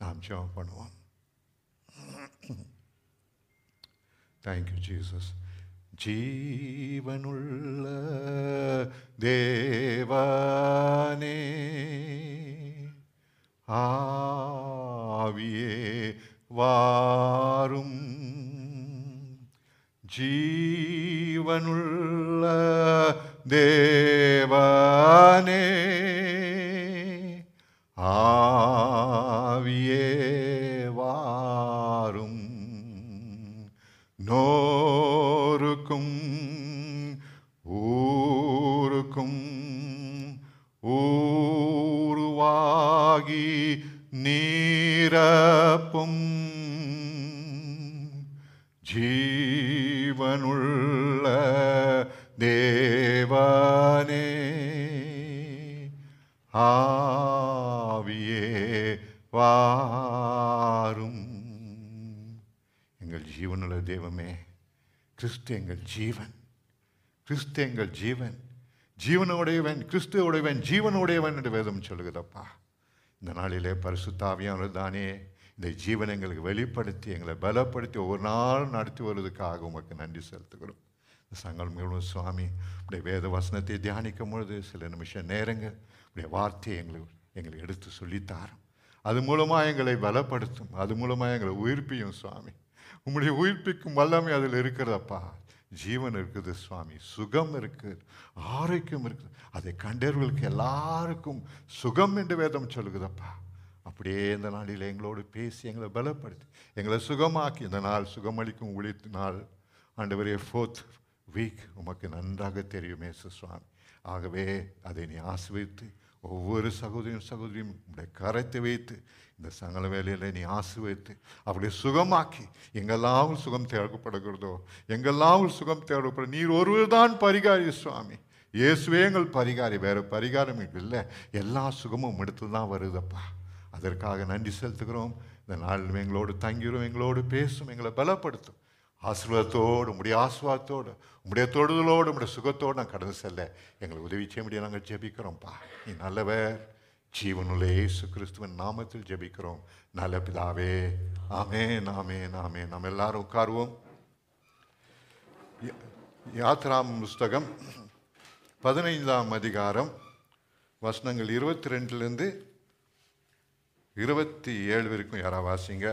நாம் ஜெபம் பண்ணுவோம். Thank you Jesus. ஜீவனுள்ள தேவனே, ஆவியே வாரும். ஜீவனுள்ள தேவனே, ஆவியே வாரும். நோருக்கும் ஊருக்கும் ஊருவாகி நீரப்பும் ஜீவனுள்ள தேவனே, ஆவியே வாரும். எங்கள் ஜீவனுள்ள தெய்வமே, கிறிஸ்து எங்கள் ஜீவன், கிறிஸ்து எங்கள் ஜீவன், ஜீவனுடையவன், கிறிஸ்துவுடையவன், ஜீவனுடையவன் என்று வேதம் சொல்லுகிறதப்பா. இந்த நாளிலே பரிசுத்த ஆவியானவர் தானே இந்த ஜீவனை எங்களுக்கு வெளிப்படுத்தி எங்களை பலப்படுத்தி ஒவ்வொரு நாளும் நடத்தி வருவதற்காக உமக்கு நன்றி செலுத்துகிறோம். இந்த சங்கடம் முழுவதும் சுவாமி உடைய வேத வசனத்தை தியானிக்கும் பொழுது சில நிமிஷம் நேரங்கள் உடைய வார்த்தையை எங்களுக்கு எடுத்து சொல்லித்தாரும். அது மூலமாக எங்களை பலப்படுத்தும், அது மூலமாக எங்களை உயிர்ப்பியும் சுவாமி. உம்முடைய உயிர்ப்பிக்கும் வல்லமை அதில் இருக்கிறதப்பா. ஜீவன் இருக்குது சுவாமி, சுகம் இருக்குது, ஆரோக்கியம் இருக்குது. அதை கண்டவர்களுக்கு எல்லாருக்கும் சுகம் என்று வேதம் சொல்லுகிறதப்பா. அப்படியே இந்த நாளில் எங்களோடு பேசி எங்களை பலப்படுத்தி எங்களை சுகமாக்கி இந்த நாள் சுகமளிக்கும் ஊழியத்து நாள் ஆண்டவரே 4th வீக் உமக்கு நன்றாக தெரியுமே சுவாமி. ஆகவே அதை நீ ஆசீர்வதித்து ஒவ்வொரு சகோதரியும் உடைய கரத்தை வைத்து இந்த சங்கல வேலையில் நீ ஆசீர்வதித்து அப்படியே சுகமாக்கி எங்கெல்லாம் சுகம் தேவைப்படுகிறதோ எங்கெல்லாம் சுகம் தேவைப்பட நீர் ஒருவர் தான் பரிகாரி சுவாமி. இயேசுவே எங்கள் பரிகாரி, வேறு பரிகாரம் இல்லை. எல்லா சுகமும் எடுத்து தான் வருதப்பா. அதற்காக நன்றி செலுத்துகிறோம். இந்த நாளில் எங்களோடு தங்கிடும், எங்களோடு பேசும், எங்களை பலப்படுத்தும். ஆசீர்வாதத்தோடு உம்முடைய ஆசீர்வாதத்தோடு உம்முடைய தொடுதலோடு உம்முடைய சுகத்தோடு நான் கடந்து செல்ல எங்களுக்கு உதவி செய்ய முடியாது. நாங்கள் ஜெபிக்கிறோம்ப்பா. நீ நல்லவர். ஜீவனுள்ள இயேசு கிறிஸ்துவின் நாமத்தில் ஜெபிக்கிறோம் நல்ல பிதாவே. ஆமென், ஆமென், ஆமென். நாம் எல்லாரும் உட்காருவோம். யாத்ராம் புஸ்தகம் 15ஆம் அதிகாரம் வசனங்கள் 22லேருந்து 27 வரைக்கும் யாரா வாசிங்க.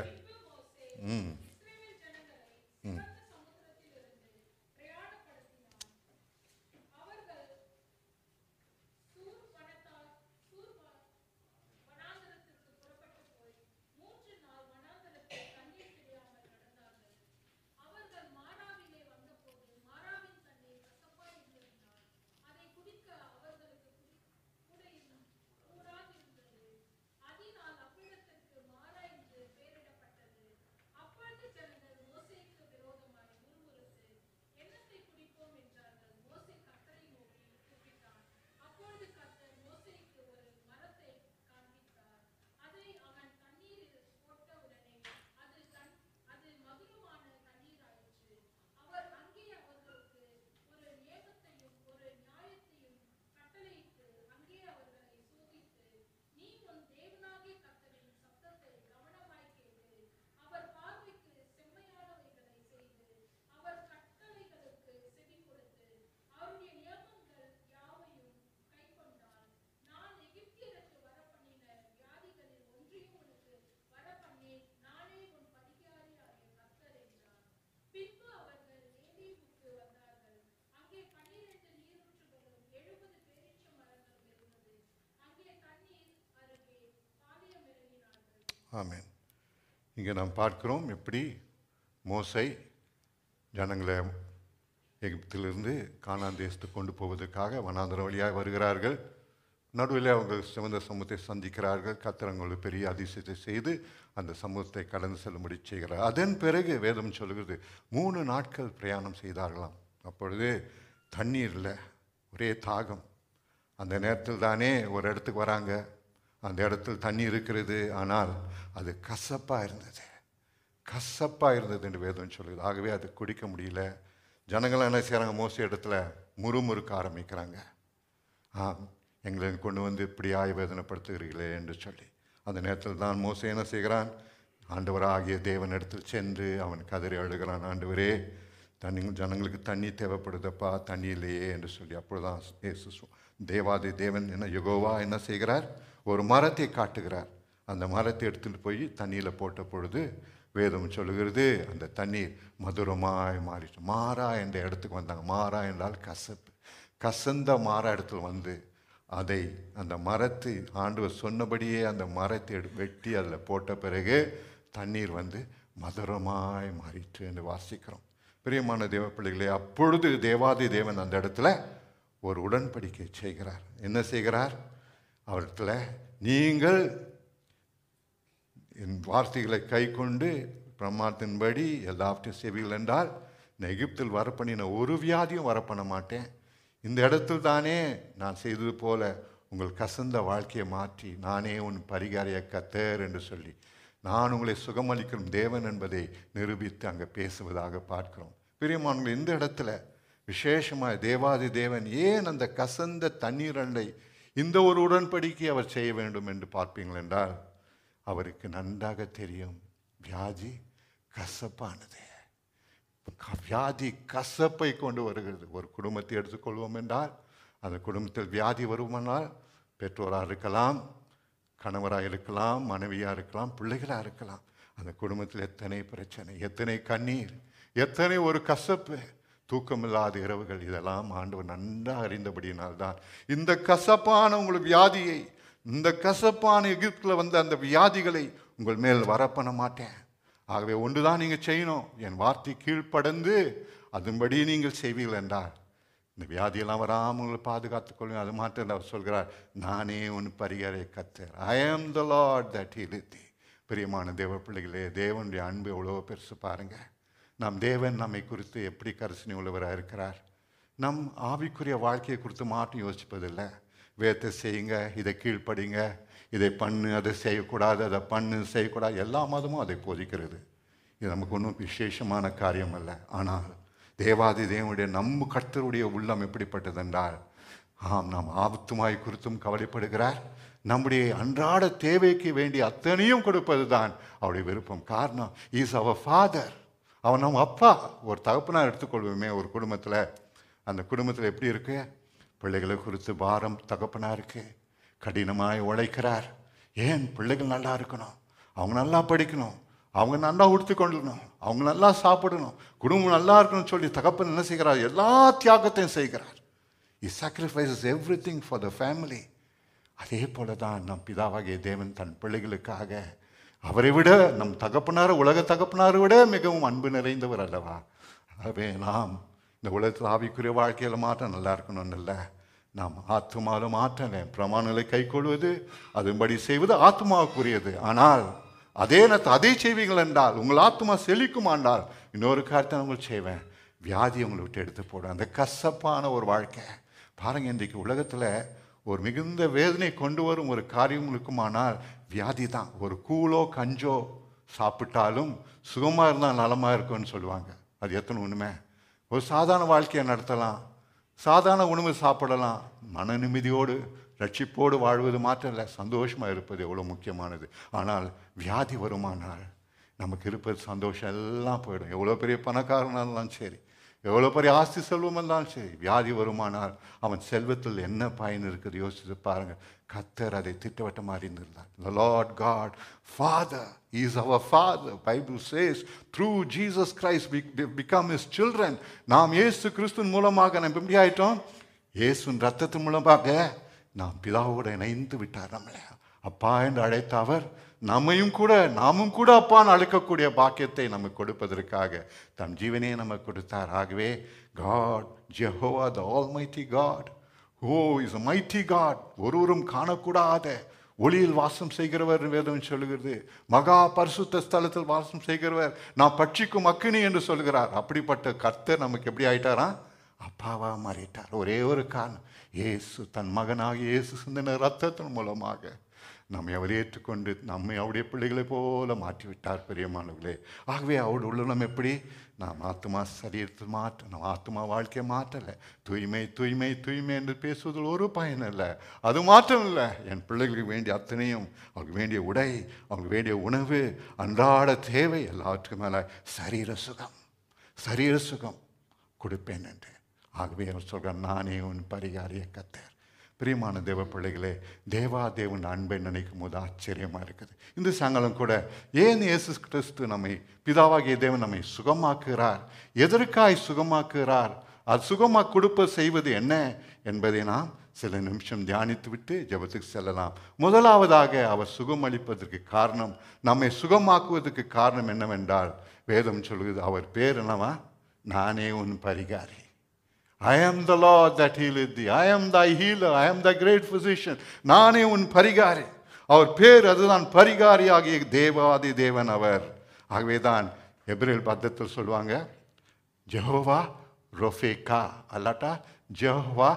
ஆமென். இங்கே நாம் பார்க்கிறோம் எப்படி மோசே ஜனங்களை எகிப்திலிருந்து கானான் தேசத்துக்கு கொண்டு போவதற்காக வனாந்தர வழியாக வருகிறார்கள். நடுவில் அவங்க சிவந்த சமூகத்தை சந்திக்கிறார்கள். கர்த்தர் அவங்களுக்கு பெரிய அதிசயத்தை செய்து அந்த சமூகத்தை கடந்து செல்லும்படி செய்கிறார். அதன் பிறகு வேதம் சொல்கிறது 3 நாட்கள் பிரயாணம் செய்தார்களாம். அப்பொழுது தண்ணீர் இல்லை, ஒரே தாகம். அந்த நேரத்தில் தானே ஒரு இடத்துக்கு வராங்க. அந்த இடத்துல தண்ணி இருக்கிறது, ஆனால் அது கசப்பாக இருந்தது, கசப்பாக இருந்தது என்று வேதம் சொல்லுது. ஆகவே அது குடிக்க முடியல. ஜனங்களாம் என்ன செய்கிறாங்க, மோசே இடத்துல முறுமுறுக்க ஆரம்பிக்கிறாங்க. எங்களை கொண்டு வந்து இப்படி வேதனைப்படுத்துகிறீர்களே என்று சொல்லி அந்த நேரத்தில் தான் மோசே என்ன செய்கிறான்? ஆண்டவராகிய தேவனிடத்தில் சென்று அவன் கதறி அழுகிறான், ஆண்டவரே ஜனங்களுக்கு தண்ணி தேவைப்படுதப்பா, தண்ணி இல்லையே என்று சொல்லி. அப்பொழுதுதான் தேவாதி தேவன் என்ன யெகோவா என்ன செய்கிறார்? ஒரு மரத்தை காட்டுகிறார். அந்த மரத்தை எடுத்துகிட்டு போய் தண்ணியில் போட்ட பொழுது வேதம் சொல்லுகிறது, அந்த தண்ணீர் மதுரமாய் மாறிட்டு. மாறா என்ற இடத்துக்கு வந்தாங்க. மாறா என்றால் கசப்பு. கசந்த மாறா இடத்துல வந்து அதை அந்த மரத்தை ஆண்டவர் சொன்னபடியே அந்த மரத்தை வெட்டி அதில் போட்ட பிறகு தண்ணீர் வந்து மதுரமாய் மாறிட்டு என்று வாசிக்கிறோம். பிரியமான தேவ பிள்ளைகளே, அப்பொழுது தேவாதி தேவன் அந்த இடத்துல ஒரு உடன்படிக்கை செய்கிறார். என்ன செய்கிறார்? அவரிடத்துல நீங்கள் என் வார்த்தைகளை கை கொண்டு பிரமாணத்தின்படி எல்லாவற்றையும் செய்வீர்கள் என்றால் எகிப்தில் வரப்பண்ணின ஒரு வியாதியும் வரப்பண்ண மாட்டேன். இந்த இடத்தில் தானே நான் செய்தது போல உங்கள் கசந்த வாழ்க்கையை மாற்றி நானே உன் பரிகாரிய கர்த்தர் என்று சொல்லி நான் உங்களை சுகமளிக்கும் தேவன் என்பதை நிரூபித்து அங்கே பேசுவதாக பார்க்கிறோம். பிரியமானவர்களே, இந்த இடத்துல விசேஷமாக தேவாதி தேவன் ஏன் அந்த கசந்த தண்ணீரண்டை இந்த ஒரு உடன்படிக்கை அவர் செய்ய வேண்டும் என்று பார்ப்பீங்கள் என்றால், அவருக்கு நன்றாக தெரியும் வியாதி கசப்பானது. வியாதி கசப்பை கொண்டு வருகிறது. ஒரு குடும்பத்தை எடுத்துக்கொள்வோம் என்றால், அந்த குடும்பத்தில் வியாதி வருமானால் பெற்றோராக இருக்கலாம், கணவராக இருக்கலாம், மனைவியாக இருக்கலாம், பிள்ளைகளாக இருக்கலாம். அந்த குடும்பத்தில் எத்தனை பிரச்சனை, எத்தனை கண்ணீர், எத்தனை ஒரு கசப்பு, தூக்கமில்லாத இரவுகள், இதெல்லாம் ஆண்டவர் நன்றாக அறிந்தபடியினால்தான் இந்த கசப்பான உங்கள் வியாதியை, இந்த கசப்பான எகிப்தில் வந்த அந்த வியாதிகளை உங்கள் மேல் வரப்பண்ண மாட்டேன். ஆகவே ஒன்றுதான் நீங்கள் செய்யணும், என் வார்த்தை கீழ்ப்படந்து அதன்படி நீங்கள் செய்வீர்கள் என்றால் இந்த வியாதியெல்லாம் வராமல் உங்களை பாதுகாத்துக் கொள்ளுங்க. அது மாத்திரம் அவர் சொல்கிறார், நானே உன் பரிகாரிய கர்த்தர், ஐ ஆம் த லார்ட் தட் ஹீலத் தீ. பிரியமான தேவ பிள்ளைகளே, தேவனுடைய அன்பு எவ்வளோ பெருசு பாருங்க. நம் தேவன் நம்மை குறித்து எப்படி கரிசனை உள்ளவராக இருக்கிறார். நம் ஆவிக்குரிய வாழ்க்கையை குறித்து மாற்றம் யோசிப்பதில்லை. வேதத்தை செய்யுங்க, இதை கீழ்ப்படிங்க, இதை பண்ணு, அதை செய்யக்கூடாது, அதை பண்ணு, செய்யக்கூடாது, எல்லா மதமும் அதை போதிக்கிறது. இது நமக்கு ஒன்றும் விசேஷமான காரியம் அல்ல. ஆனால் தேவாதி தேவனுடைய நம்ம கர்த்தருடைய உள்ளம் எப்படிப்பட்டதென்றால், நாம் ஆபத்துமாய் குறித்தும் கவலைப்படுகிறார். நம்முடைய அன்றாட தேவைக்கு வேண்டிய அத்தனையும் கொடுப்பது தான் அவருடைய விருப்பம். காரணம், இஸ் அவர் ஃபாதர். அவன் நம்ம அப்பா. ஒரு தகப்பனார் எடுத்துக்கொள்வோமே ஒரு குடும்பத்தில், அந்த குடும்பத்தில் எப்படி இருக்கு? பிள்ளைகளை குறித்து பாரம் தகப்பனாக இருக்கு. கடினமாய் உழைக்கிறார். ஏன்? பிள்ளைகள் நல்லா இருக்கணும், அவங்க நல்லா படிக்கணும், அவங்க நல்லா உடுத்து கொள்ளணும், அவங்க நல்லா சாப்பிடணும், குடும்பம் நல்லா இருக்கணும்னு சொல்லி தகப்பன் என்ன செய்கிறார்? எல்லா தியாகத்தையும் செய்கிறார். He sacrifices everything for the family. அதே போல தான் நம் பிதாவாகிய தேவன் தன் பிள்ளைகளுக்காக அவரை விட, நம் தகப்பனார் உலக தகப்பனாரை விட மிகவும் அன்பு நிறைந்தவர் அல்லவா? ஆகவே நாம் இந்த உலகத்தில் ஆவிக்குரிய வாழ்க்கையில் மாற்றம் நல்லா இருக்கணும்னு இல்லை, நாம் ஆத்மாவில் மாற்றலை. பிரமாணங்களை கை கொள்வது, அதன்படி செய்வது ஆத்மாவுக்குரியது. ஆனால் அதே நேரத்தில் அதை செய்வீங்கள் என்றால் உங்கள் ஆத்மா செழிக்குமாண்டால் இன்னொரு காரியத்தை உங்களுக்கு செய்வேன், வியாதி உங்களை விட்டு எடுத்து போடும். அந்த கசப்பான ஒரு வாழ்க்கை பாருங்கள். இன்றைக்கு உலகத்தில் ஒரு மிகுந்த வேதனை கொண்டு வரும் ஒரு காரியம் இருக்குமானால் வியாதி தான். ஒரு கூழோ கஞ்சோ சாப்பிட்டாலும் சுகமாக இருந்தால் நலமாக இருக்கும்னு சொல்லுவாங்க. அது எத்தனை உண்மை? ஒரு சாதாரண வாழ்க்கையை நடத்தலாம், சாதாரண உணவு சாப்பிடலாம், மன நிம்மதியோடு ரட்சிப்போடு வாழ்வது மாற்றம் இல்லை, சந்தோஷமாக இருப்பது எவ்வளோ முக்கியமானது. ஆனால் வியாதி வருமானால் நமக்கு இருப்பது சந்தோஷம் எல்லாம் போயிடும். எவ்வளோ பெரிய பணக்காரனாக இருந்தாலும் சரி, எவ்வளோ பெரிய ஆஸ்தி செல்வம் இருந்தாலும் சரி, வியாதி வருமானால் அவன் செல்வத்தில் என்ன பயன் இருக்குது யோசித்து பாருங்கள். கர்த்தர் அதை திட்டவட்டமாக அறிந்திருந்தார். The Lord God, Father, He is our Father. Bible says, through Jesus Christ we become His children. நாம் இயேசு கிறிஸ்துவின் மூலமாக நம்ம எப்படி ஆயிட்டோம்? இயேசுவின் ரத்தத்தின் மூலமாக நாம் பிதாவோடு இணைந்து விட்டார். நம்மளை அப்பா என்று அழைத்த அவர் நாமும் கூட அப்பான்னு அழைக்கக்கூடிய பாக்கியத்தை நமக்கு கொடுப்பதற்காக தம் ஜீவனே நமக்கு கொடுத்தார். ஆகவே God, Jehovah, the Almighty God, is a mighty God, ஒருவரும் காணக்கூடாத ஒளியில் வாசம் செய்கிறவர் வேதம் சொல்லுகிறது. மகா பரிசுத்த ஸ்தலத்தில் வாசம் செய்கிறவர், நான் பட்சிக்கும் அக்கினி என்று சொல்கிறார். அப்படிப்பட்ட கர்த்தர் நமக்கு எப்படி ஆயிட்டாரா? அப்பாவா மாறிட்டார். ஒரே ஒரு காரணம், இயேசு தன் மகனாக இயேசு சிந்தின ரத்தத்தின் மூலமாக நம்மை அவர் ஏற்றுக்கொண்டு நம்மை அவருடைய பிள்ளைகளை போல மாற்றிவிட்டார் பிரியமானவர்களே. ஆகவே அவருடைய உள்ளம் எப்படி? நாம் ஆத்மா சரீரத்தை நம்ம ஆத்மா வாழ்க்கையை மாற்றலை. தூய்மை தூய்மை தூய்மை என்று பேசுவதில் ஒரு பயன் இல்லை. அது மாற்றம் இல்லை. என் பிள்ளைகளுக்கு வேண்டிய அத்தனையும், அவங்களுக்கு வேண்டிய உடை, அவங்களுக்கு வேண்டிய உணவு, அன்றாட தேவை, எல்லாத்துக்கும் மேலே சரீர சுகம் கொடுப்பேன் என்று. ஆகவே அவர் சொல்கிறார், நானே உன் பரிகாரிய கர்த்தர். பிரியமான தேவ பிள்ளைகளே, தேவன் அன்பை நினைக்கும் போது ஆச்சரியமாக இருக்குது. இந்த சாயங்காலம் கூட ஏன் இயேசு கிறிஸ்து நம்மை, பிதாவாகிய தேவன் நம்மை சுகமாக்குகிறார், எதற்காய் சுகமாக்குகிறார், அது சுகமாக கொடுப்ப செய்வது என்ன என்பதை நாம் சில நிமிஷம் தியானித்து விட்டு ஜெபத்துக்கு செல்லலாம். முதலாவதாக அவர் சுகமளிப்பதற்கு காரணம், நம்மை சுகமாக்குவதற்கு காரணம் என்னவென்றால், வேதம் சொல்கிறது அவர் பேர் என்னவா? நானே உன் பரிகாரி. I am the Lord that healeth thee. I am thy healer. I am the great physician. நானே உன் பரிகாரி. அவர் பேர் அதுதான், பரிகாரியாகிய தேவாதி தேவன் அவர். ஆகவே தான் எபிரேல் பத்தத்தில் சொல்லுவாங்க, ஜெகோவா ரொஃபேக்கா அல்லாட்டா ஜெகோவா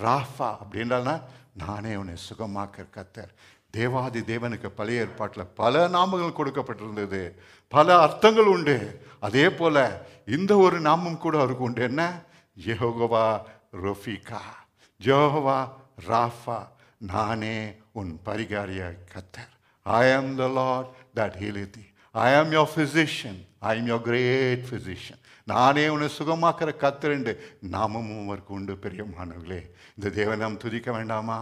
ராஃபா அப்படின்னா நானே உன்னை சுகமாக்க கர்த்தர். தேவாதி தேவனுக்கு பழைய ஏற்பாட்டில் பல நாமங்கள் கொடுக்கப்பட்டிருந்தது, பல அர்த்தங்கள் உண்டு. அதே போல இந்த ஒரு நாமம் கூட அவருக்கு உண்டு. என்ன? யெகோவா ரொஃபிகா, யெகோவா ராஃபா, நானே உன் பரிகாரிய கர்த்தர். I am the Lord that healeth thee. I am your physician. I am your great physician. நானே உன்னை சுகமாக்குற கர்த்தர் என்று நாமமும் அவருக்கு உண்டு. பிரியமானவர்களே, இந்த தேவனை நாம் துதிக்க வேண்டாமா?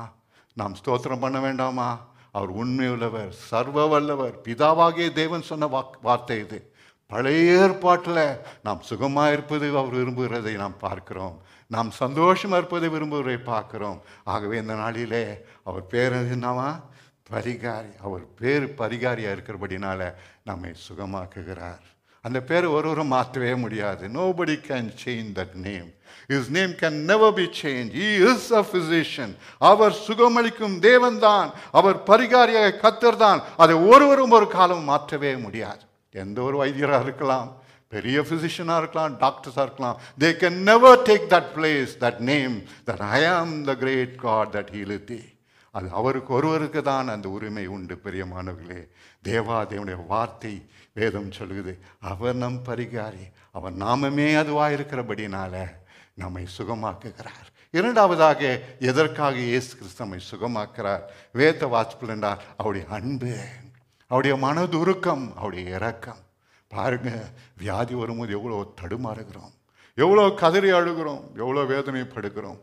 நாம் ஸ்தோத்திரம் பண்ண வேண்டாமா? அவர் உண்மையுள்ளவர், சர்வ வல்லவர். பிதாவாகிய தேவன் சொன்ன வார்த்தை இது. பழைய ஏற்பாட்டில் நாம் சுகமாக இருப்பது அவர் விரும்புகிறதை நாம் பார்க்கிறோம், நாம் சந்தோஷமாக இருப்பதை விரும்புவதை பார்க்கிறோம். ஆகவே இந்த நாளிலே அவர் பேர் என்னவா? பரிகாரி. அவர் பேர் பரிகாரியாக இருக்கிறபடினால நம்மை சுகமாக்குகிறார். அந்த பேரை ஒருவரும் மாற்றவே முடியாது. Nobody can change that name. His name can never be changed. He is a physician. அவர் சுகமளிக்கும் தேவன் தான், அவர் பரிகாரியாக கர்த்தர் தான். அதை ஒருவரும் ஒரு காலம் மாற்றவே முடியாது. எந்த ஒரு வைத்தியராக இருக்கலாம், பெரிய ஃபிசிஷியனாக இருக்கலாம், டாக்டர்ஸாக இருக்கலாம், they can never take that place, that name, that I am the great God that healeth thee. அது அவருக்கு ஒருவருக்கு தான் அந்த உரிமை உண்டு. பிரியமானவர்களே, தேவனுடைய வார்த்தை வேதம் சொல்லுது, அவர் நம் பரிகாரி. அவர் நாமமே அதுவாக இருக்கிறபடினால நம்மை சுகமாக்குகிறார். இரண்டாவதாக எதற்காக இயேசு கிறிஸ்து நம்மை சுகமாக்குறார்? வேத வாசிப்பில் என்றால் அவருடைய அன்பு, அவருடைய மனதுருக்கம், அவருடைய இரக்கம். பாருங்க, வியாதி வரும்போது எவ்வளோ தடுமாறுகிறோம், எவ்வளோ கதறி அழுகிறோம், எவ்வளோ வேதனைப்படுகிறோம்.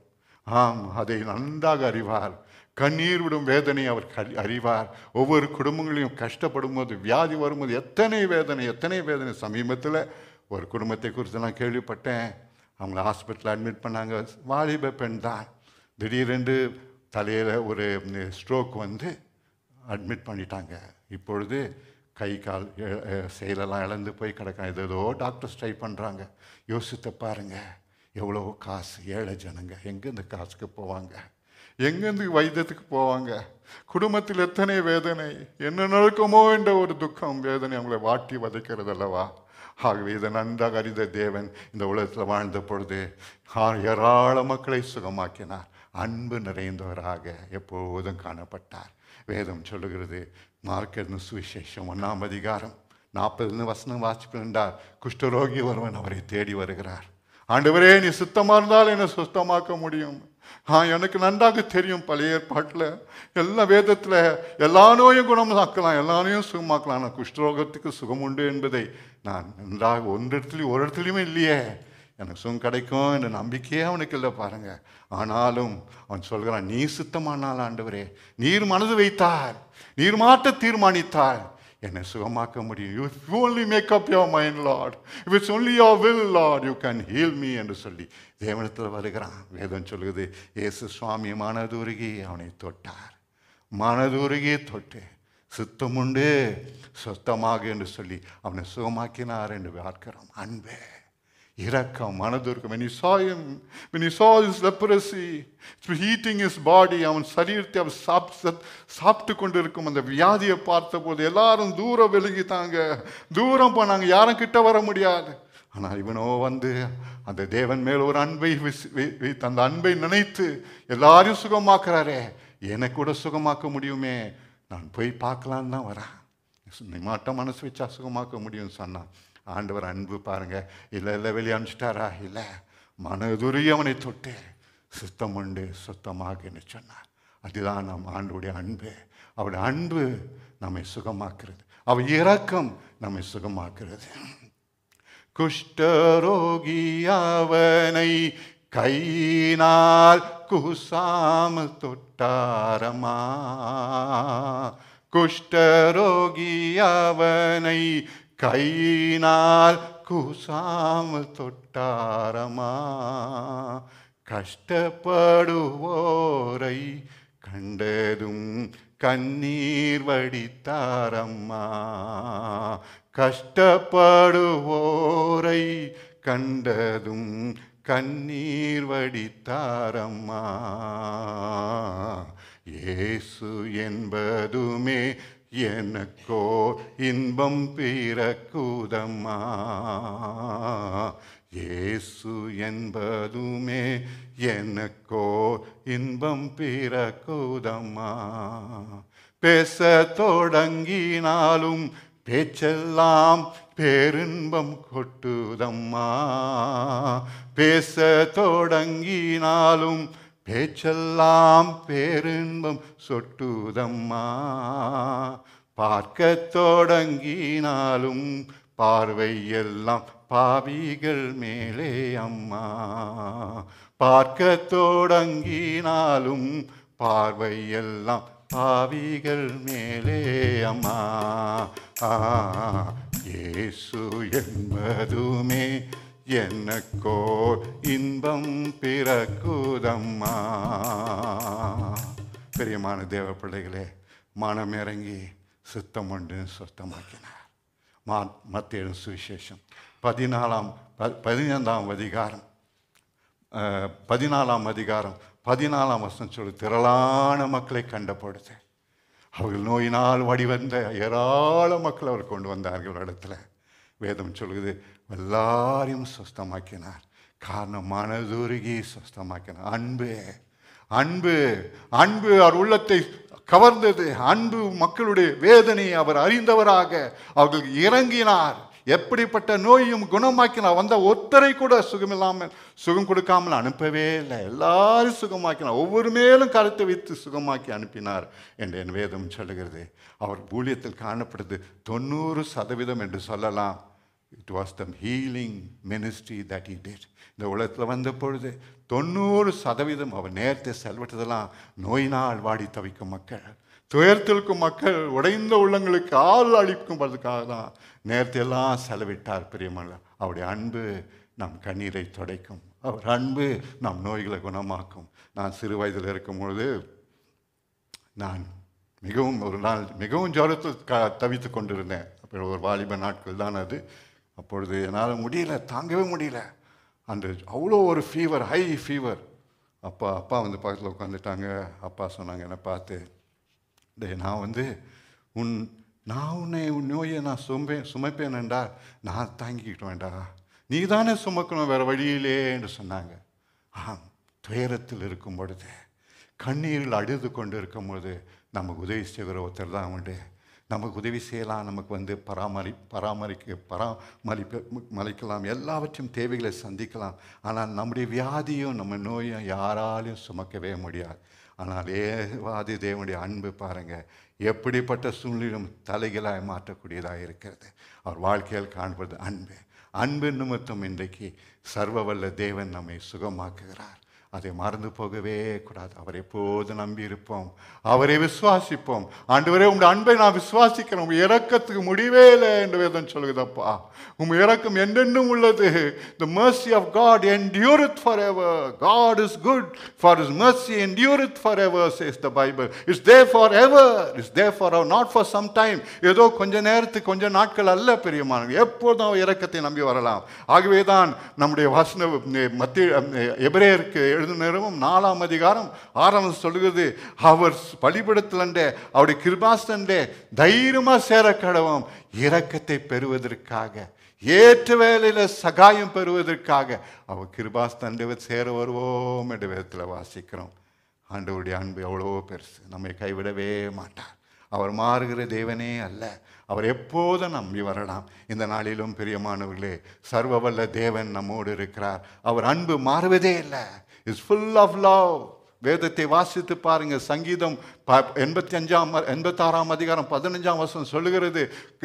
ஆம், அதை நன்றாக அறிவார். கண்ணீர் விடும் வேதனை அவர் அறிவார். ஒவ்வொரு குடும்பங்களையும் கஷ்டப்படும் போது, வியாதி வரும்போது எத்தனை வேதனை. சமீபத்தில் ஒரு குடும்பத்தை குறித்து நான் கேள்விப்பட்டேன். அவங்கள ஹாஸ்பிட்டலில் அட்மிட் பண்ணாங்க. வாலிப பெண் தான். திடீரென்று தலையில் ஒரு ஸ்ட்ரோக் வந்து அட்மிட் பண்ணிட்டாங்க. இப்பொழுது கை கால் செயலெல்லாம் இழந்து போய் கிடக்காங்க. ஏதோ டாக்டர்ஸ் ட்ரை பண்ணுறாங்க. யோசித்து பாருங்க, எவ்வளோ காசு. ஏழை ஜனங்க எங்கேருந்து காசுக்கு போவாங்க? எங்கேருந்து வைத்தியத்துக்கு போவாங்க? குடும்பத்தில் எத்தனை வேதனை, என்ன நடக்குமோ என்ற ஒரு துக்கம், வேதனை அவங்களை வாட்டி வதைக்கிறது அல்லவா? ஆகவே இதை நன்றாக அறிந்த தேவன் இந்த உலகத்தில் வாழ்ந்த பொழுது ஏராள மக்களை சுகமாக்கினார். அன்பு நிறைந்தவராக எப்போதும் காணப்பட்டார். வேதம் சொல்லுகிறது, மார்க்கு சுவிசேஷம் 1ஆம் அதிகாரம் 40 வசனம் வாசிப்பிருந்தார். குஷ்டரோகி ஒருவன் அவரை தேடி வருகிறார். ஆண்டவரே, நீ சுத்தமாக இருந்தால் என்னை சுத்தமாக்க முடியும். எனக்கு நன்றாக தெரியும், பழைய ஏற்பாட்டில் எல்லா வேதத்தில் எல்லா நோயும் குணமாக்கலாம், எல்லா நோயும் சுகமாக்கலாம். நான் குஷ்டரோகத்துக்கு சுகம் உண்டு என்பதை நான் நன்றாக ஒரு இடத்துலையுமே இல்லையே. எனக்கு சுகம் கிடைக்கும் என்ற நம்பிக்கையே அவனுக்கு இல்லை பாருங்க. ஆனாலும் அவன் சொல்கிறான், நீ சுத்தமானால் ஆண்டவரே, நீர் மனது வைத்தார், நீர் மாற்ற தீர்மானித்தார், என்னை சுகமாக்க முடியும். You only make up your mind, Lord. If it's only your will, Lord, you can heal me என்று சொல்லி தேவனத்தில் வருகிறான். வேதம் சொல்லுது, இயேசு சுவாமி மனதுருகி அவனை தொட்டார். மனதுருகி தொட்டு சுத்தமுண்டு சுத்தமாக என்று சொல்லி அவனை சுகமாக்கினார் என்று பார்க்கிறோம். அன்பே, இரக்கம், மனதுருக்கம். When he saw his leprosy heating his body, அவன் சரீரத்தை அவர் சாப்பிட்டு கொண்டு இருக்கும் அந்த வியாதியை பார்த்த போது எல்லாரும் தூரம் விலகிட்டாங்க, தூரம் போனாங்க, யாரும் கிட்ட வர முடியாது. ஆனால் இவனோ வந்து அந்த தேவன் மேல் ஒரு அன்பை வைத்து அந்த அன்பை நினைத்து எல்லாரையும் சுகமாக்குறாரே, என்னை கூட சுகமாக்க முடியுமே. நான் போய் பார்க்கலான்னு தான் வரேன். நீ மாட்டம் மனசு வச்சு அசுகமாக்க முடியும்னு சொன்னான். ஆண்டவர் அன்பு பாருங்க. இல்லை இல்லை வெளியே அனுப்பிச்சிட்டாரா? இல்லை, மனதுருகி அவனை தொட்டு சுத்தம் உண்டு சுத்தமாகன்னு சொன்னார். அதுதான் நம் ஆண்டுடைய அன்பு. அவருடைய அன்பு நம்மை சுகமாக்குறது. அவர் இரக்கம் நம்மை சுகமாக்குறது. குஷ்டரோகி அவனை கையினால் கூசாமல் தொட்டாரம்மா. குஷ்டரோகி அவனை கையினால் கூசாமல் தொட்டாரம்மா. கஷ்டப்படுவோரை கண்டதும் கண்ணீர் வடித்தாரம்மா. கஷ்டப்படுவோரை கண்டதும் கண்ணீர் வடித்தாரம்மா. இயேசு என்பதுமே எனக்கோ இன்பம் பிறக்குதம்மா. இயேசு என்பதுமே எனக்கோ இன்பம் பிறக்குதம்மா. பேச தொடங்கினாலும் பேச்செல்லாம் பேரின்பம் கொட்டுதம்மா. பேச தொடங்கினாலும் பேச்செல்லாம் பேரின்பம் சொட்டுதம்மா. பார்க்க தொடங்கினாலும் பார்வை எல்லாம் பாவிகள் மேலே அம்மா. பார்க்க தொடங்கினாலும் பார்வை எல்லாம் பாவிகள் மேலே அம்மா. இயேசு என்பதுமே எனக்கோ இன்பம் பிறக்குதம்மா. பிரியமான தேவ பிள்ளைகளே, மனம் இறங்கி சுத்தம் ஒன்று சுத்தமாக்கினார். மத்தேயு சுவிசேஷம் 15ஆம் அதிகாரம் 14ஆம் வசனம் சொல்லு, திரளான மக்களை கண்ட பொழுது அவர்கள் நோயினால் வடிவந்த ஏராள மக்கள் அவர் கொண்டு வந்தார்கள் இடத்துல. வேதம் சொல்லுது, எல்லாரையும் சுத்தமாக்கினார். காரணம் மனதுருகி சுத்தமாக்கினார். அன்பு அன்பு அன்பு அவர் உள்ளத்தை கவர்ந்தது. அன்பு மக்களுடைய வேதனை அவர் அறிந்தவராக அவர்களுக்கு இறங்கினார். எப்படிப்பட்ட நோயும் குணமாக்கினார். வந்த ஒருத்தரை கூட சுகம் கொடுக்காமல் அனுப்பவே இல்லை. எல்லாரும் சுகமாக்கினார். ஒவ்வொரு மேலும் கருத்தை வைத்து சுகமாக்கி அனுப்பினார் என்று என் வேதம் சொல்லுகிறது. அவர் ஊழியத்தில் காணப்படுது 90% என்று சொல்லலாம். It was the healing ministry that he did. இந்த உலகத்தில் வந்த பொழுது 90% அவர் நேரத்தை செலவிட்டதெல்லாம் நோயினால் வாடி தவிக்கும் மக்கள், துயரத்திற்கும் மக்கள், உடைந்த உள்ளங்களுக்கு ஆள் அளிக்கும்பதுக்காக தான் நேரத்தை எல்லாம் செலவிட்டார். பிரியமல்ல, அவருடைய அன்பு நம் கண்ணீரை துடைக்கும். அவர் அன்பு நம் நோய்களை குணமாக்கும். நான் சிறு வயதில் இருக்கும்பொழுது நான் ஒரு நாள் மிகவும் ஜுரத்தில் தவித்து கொண்டிருந்தேன். அப்போ ஒரு வாலிப நாட்கள் தான் அது. அப்பொழுது என்னால் முடியல, தாங்கவே முடியல. அந்த அவ்வளோ ஒரு ஃபீவர், ஹை ஃபீவர். அப்பா வந்து பக்கத்தில் உட்காந்துட்டாங்க. அப்பா சொன்னாங்க என்னை பார்த்து, நான் உன்னை உன் நோயை நான் சுமைப்பேன் என்றால் நான் தாங்கிக்கிட்டு வேண்டா, நீ தானே சுமக்கணும், வேறு வழியிலே என்று சொன்னாங்க. துயரத்தில் இருக்கும் பொழுது, கண்ணீரில் அழுது கொண்டு இருக்கும் பொழுது நமக்கு உதவி செய்கிற ஒருத்தர் தான் உண்டு. நமக்கு உதவி செய்யலாம், நமக்கு பராமரிக்கலாம், எல்லாவற்றையும் தேவைகளை சந்திக்கலாம். ஆனால் நம்முடைய வியாதியும் நம்ம நோயும் யாராலையும் சுமக்கவே முடியாது. ஆனால் தேவனுடைய அன்பு பாருங்கள், எப்படிப்பட்ட சூழ்நிலையும் தலைகளாய் மாற்றக்கூடியதாக இருக்கிறது. அவர் வாழ்க்கையில் காண்பது அன்பு நிமித்தம் இன்றைக்கு சர்வ வல்ல தேவன் நம்மை சுகமாக்குகிறார். அதை மறந்து போகவே கூடாது. அவரை எப்போது நம்பி இருப்போம், அவரை விசுவாசிப்போம். ஆண்டவரே, உங்களுடைய அன்பை நான் விசுவாசிக்கிறேன், உங்கள் இரக்கத்துக்கு முடிவே இல்லை என்று வேதம் சொல்லுதப்பா. உங்கள் இரக்கம் என்றென்றும் உள்ளது. The mercy of God endureth forever. God is good, for his mercy endureth forever, says the Bible. It's there forever. It's there for not for some time. ஏதோ கொஞ்ச நேரத்துக்கு கொஞ்ச நாட்கள் அல்ல பிரியமானவர்களே, எப்போதும் இரக்கத்தை நம்பி வரலாம். ஆகவே தான் நம்முடைய எபிரேயருக்கு எழுதினரும் 4ஆம் அதிகாரம் 6ஆம் சொல்லுகிறது, அவர் பலிபீடத்திலண்டே அவருடைய கிருபாசனண்டே தைரியமாக சேர கடவோம், இரக்கத்தை பெறுவதற்காக, ஏற்ற வேளையில் சகாயம் பெறுவதற்காக அவர் கிருபாசனண்டே சேர வருவோம் என்று வேதத்தில் வாசிக்கிறோம். ஆண்டவருடைய அன்பு எவ்வளோ பெருசு, நம்மை கைவிடவே மாட்டார். அவர் மாறுகிற தேவனே அல்ல. அவர் எப்போதும் நம்பி வரலாம். இந்த நாளிலும் பிரியமானவர்களே, சர்வவல்ல தேவன் நம்மோடு இருக்கிறார். அவர் அன்பு மாறுவதே இல்லை. His full of love. வேதத்தை வாசித்து பாருங்க. சங்கீதம் 86ஆம் அதிகாரம் 15ஆம் வசனம் சொல்லுகிறது,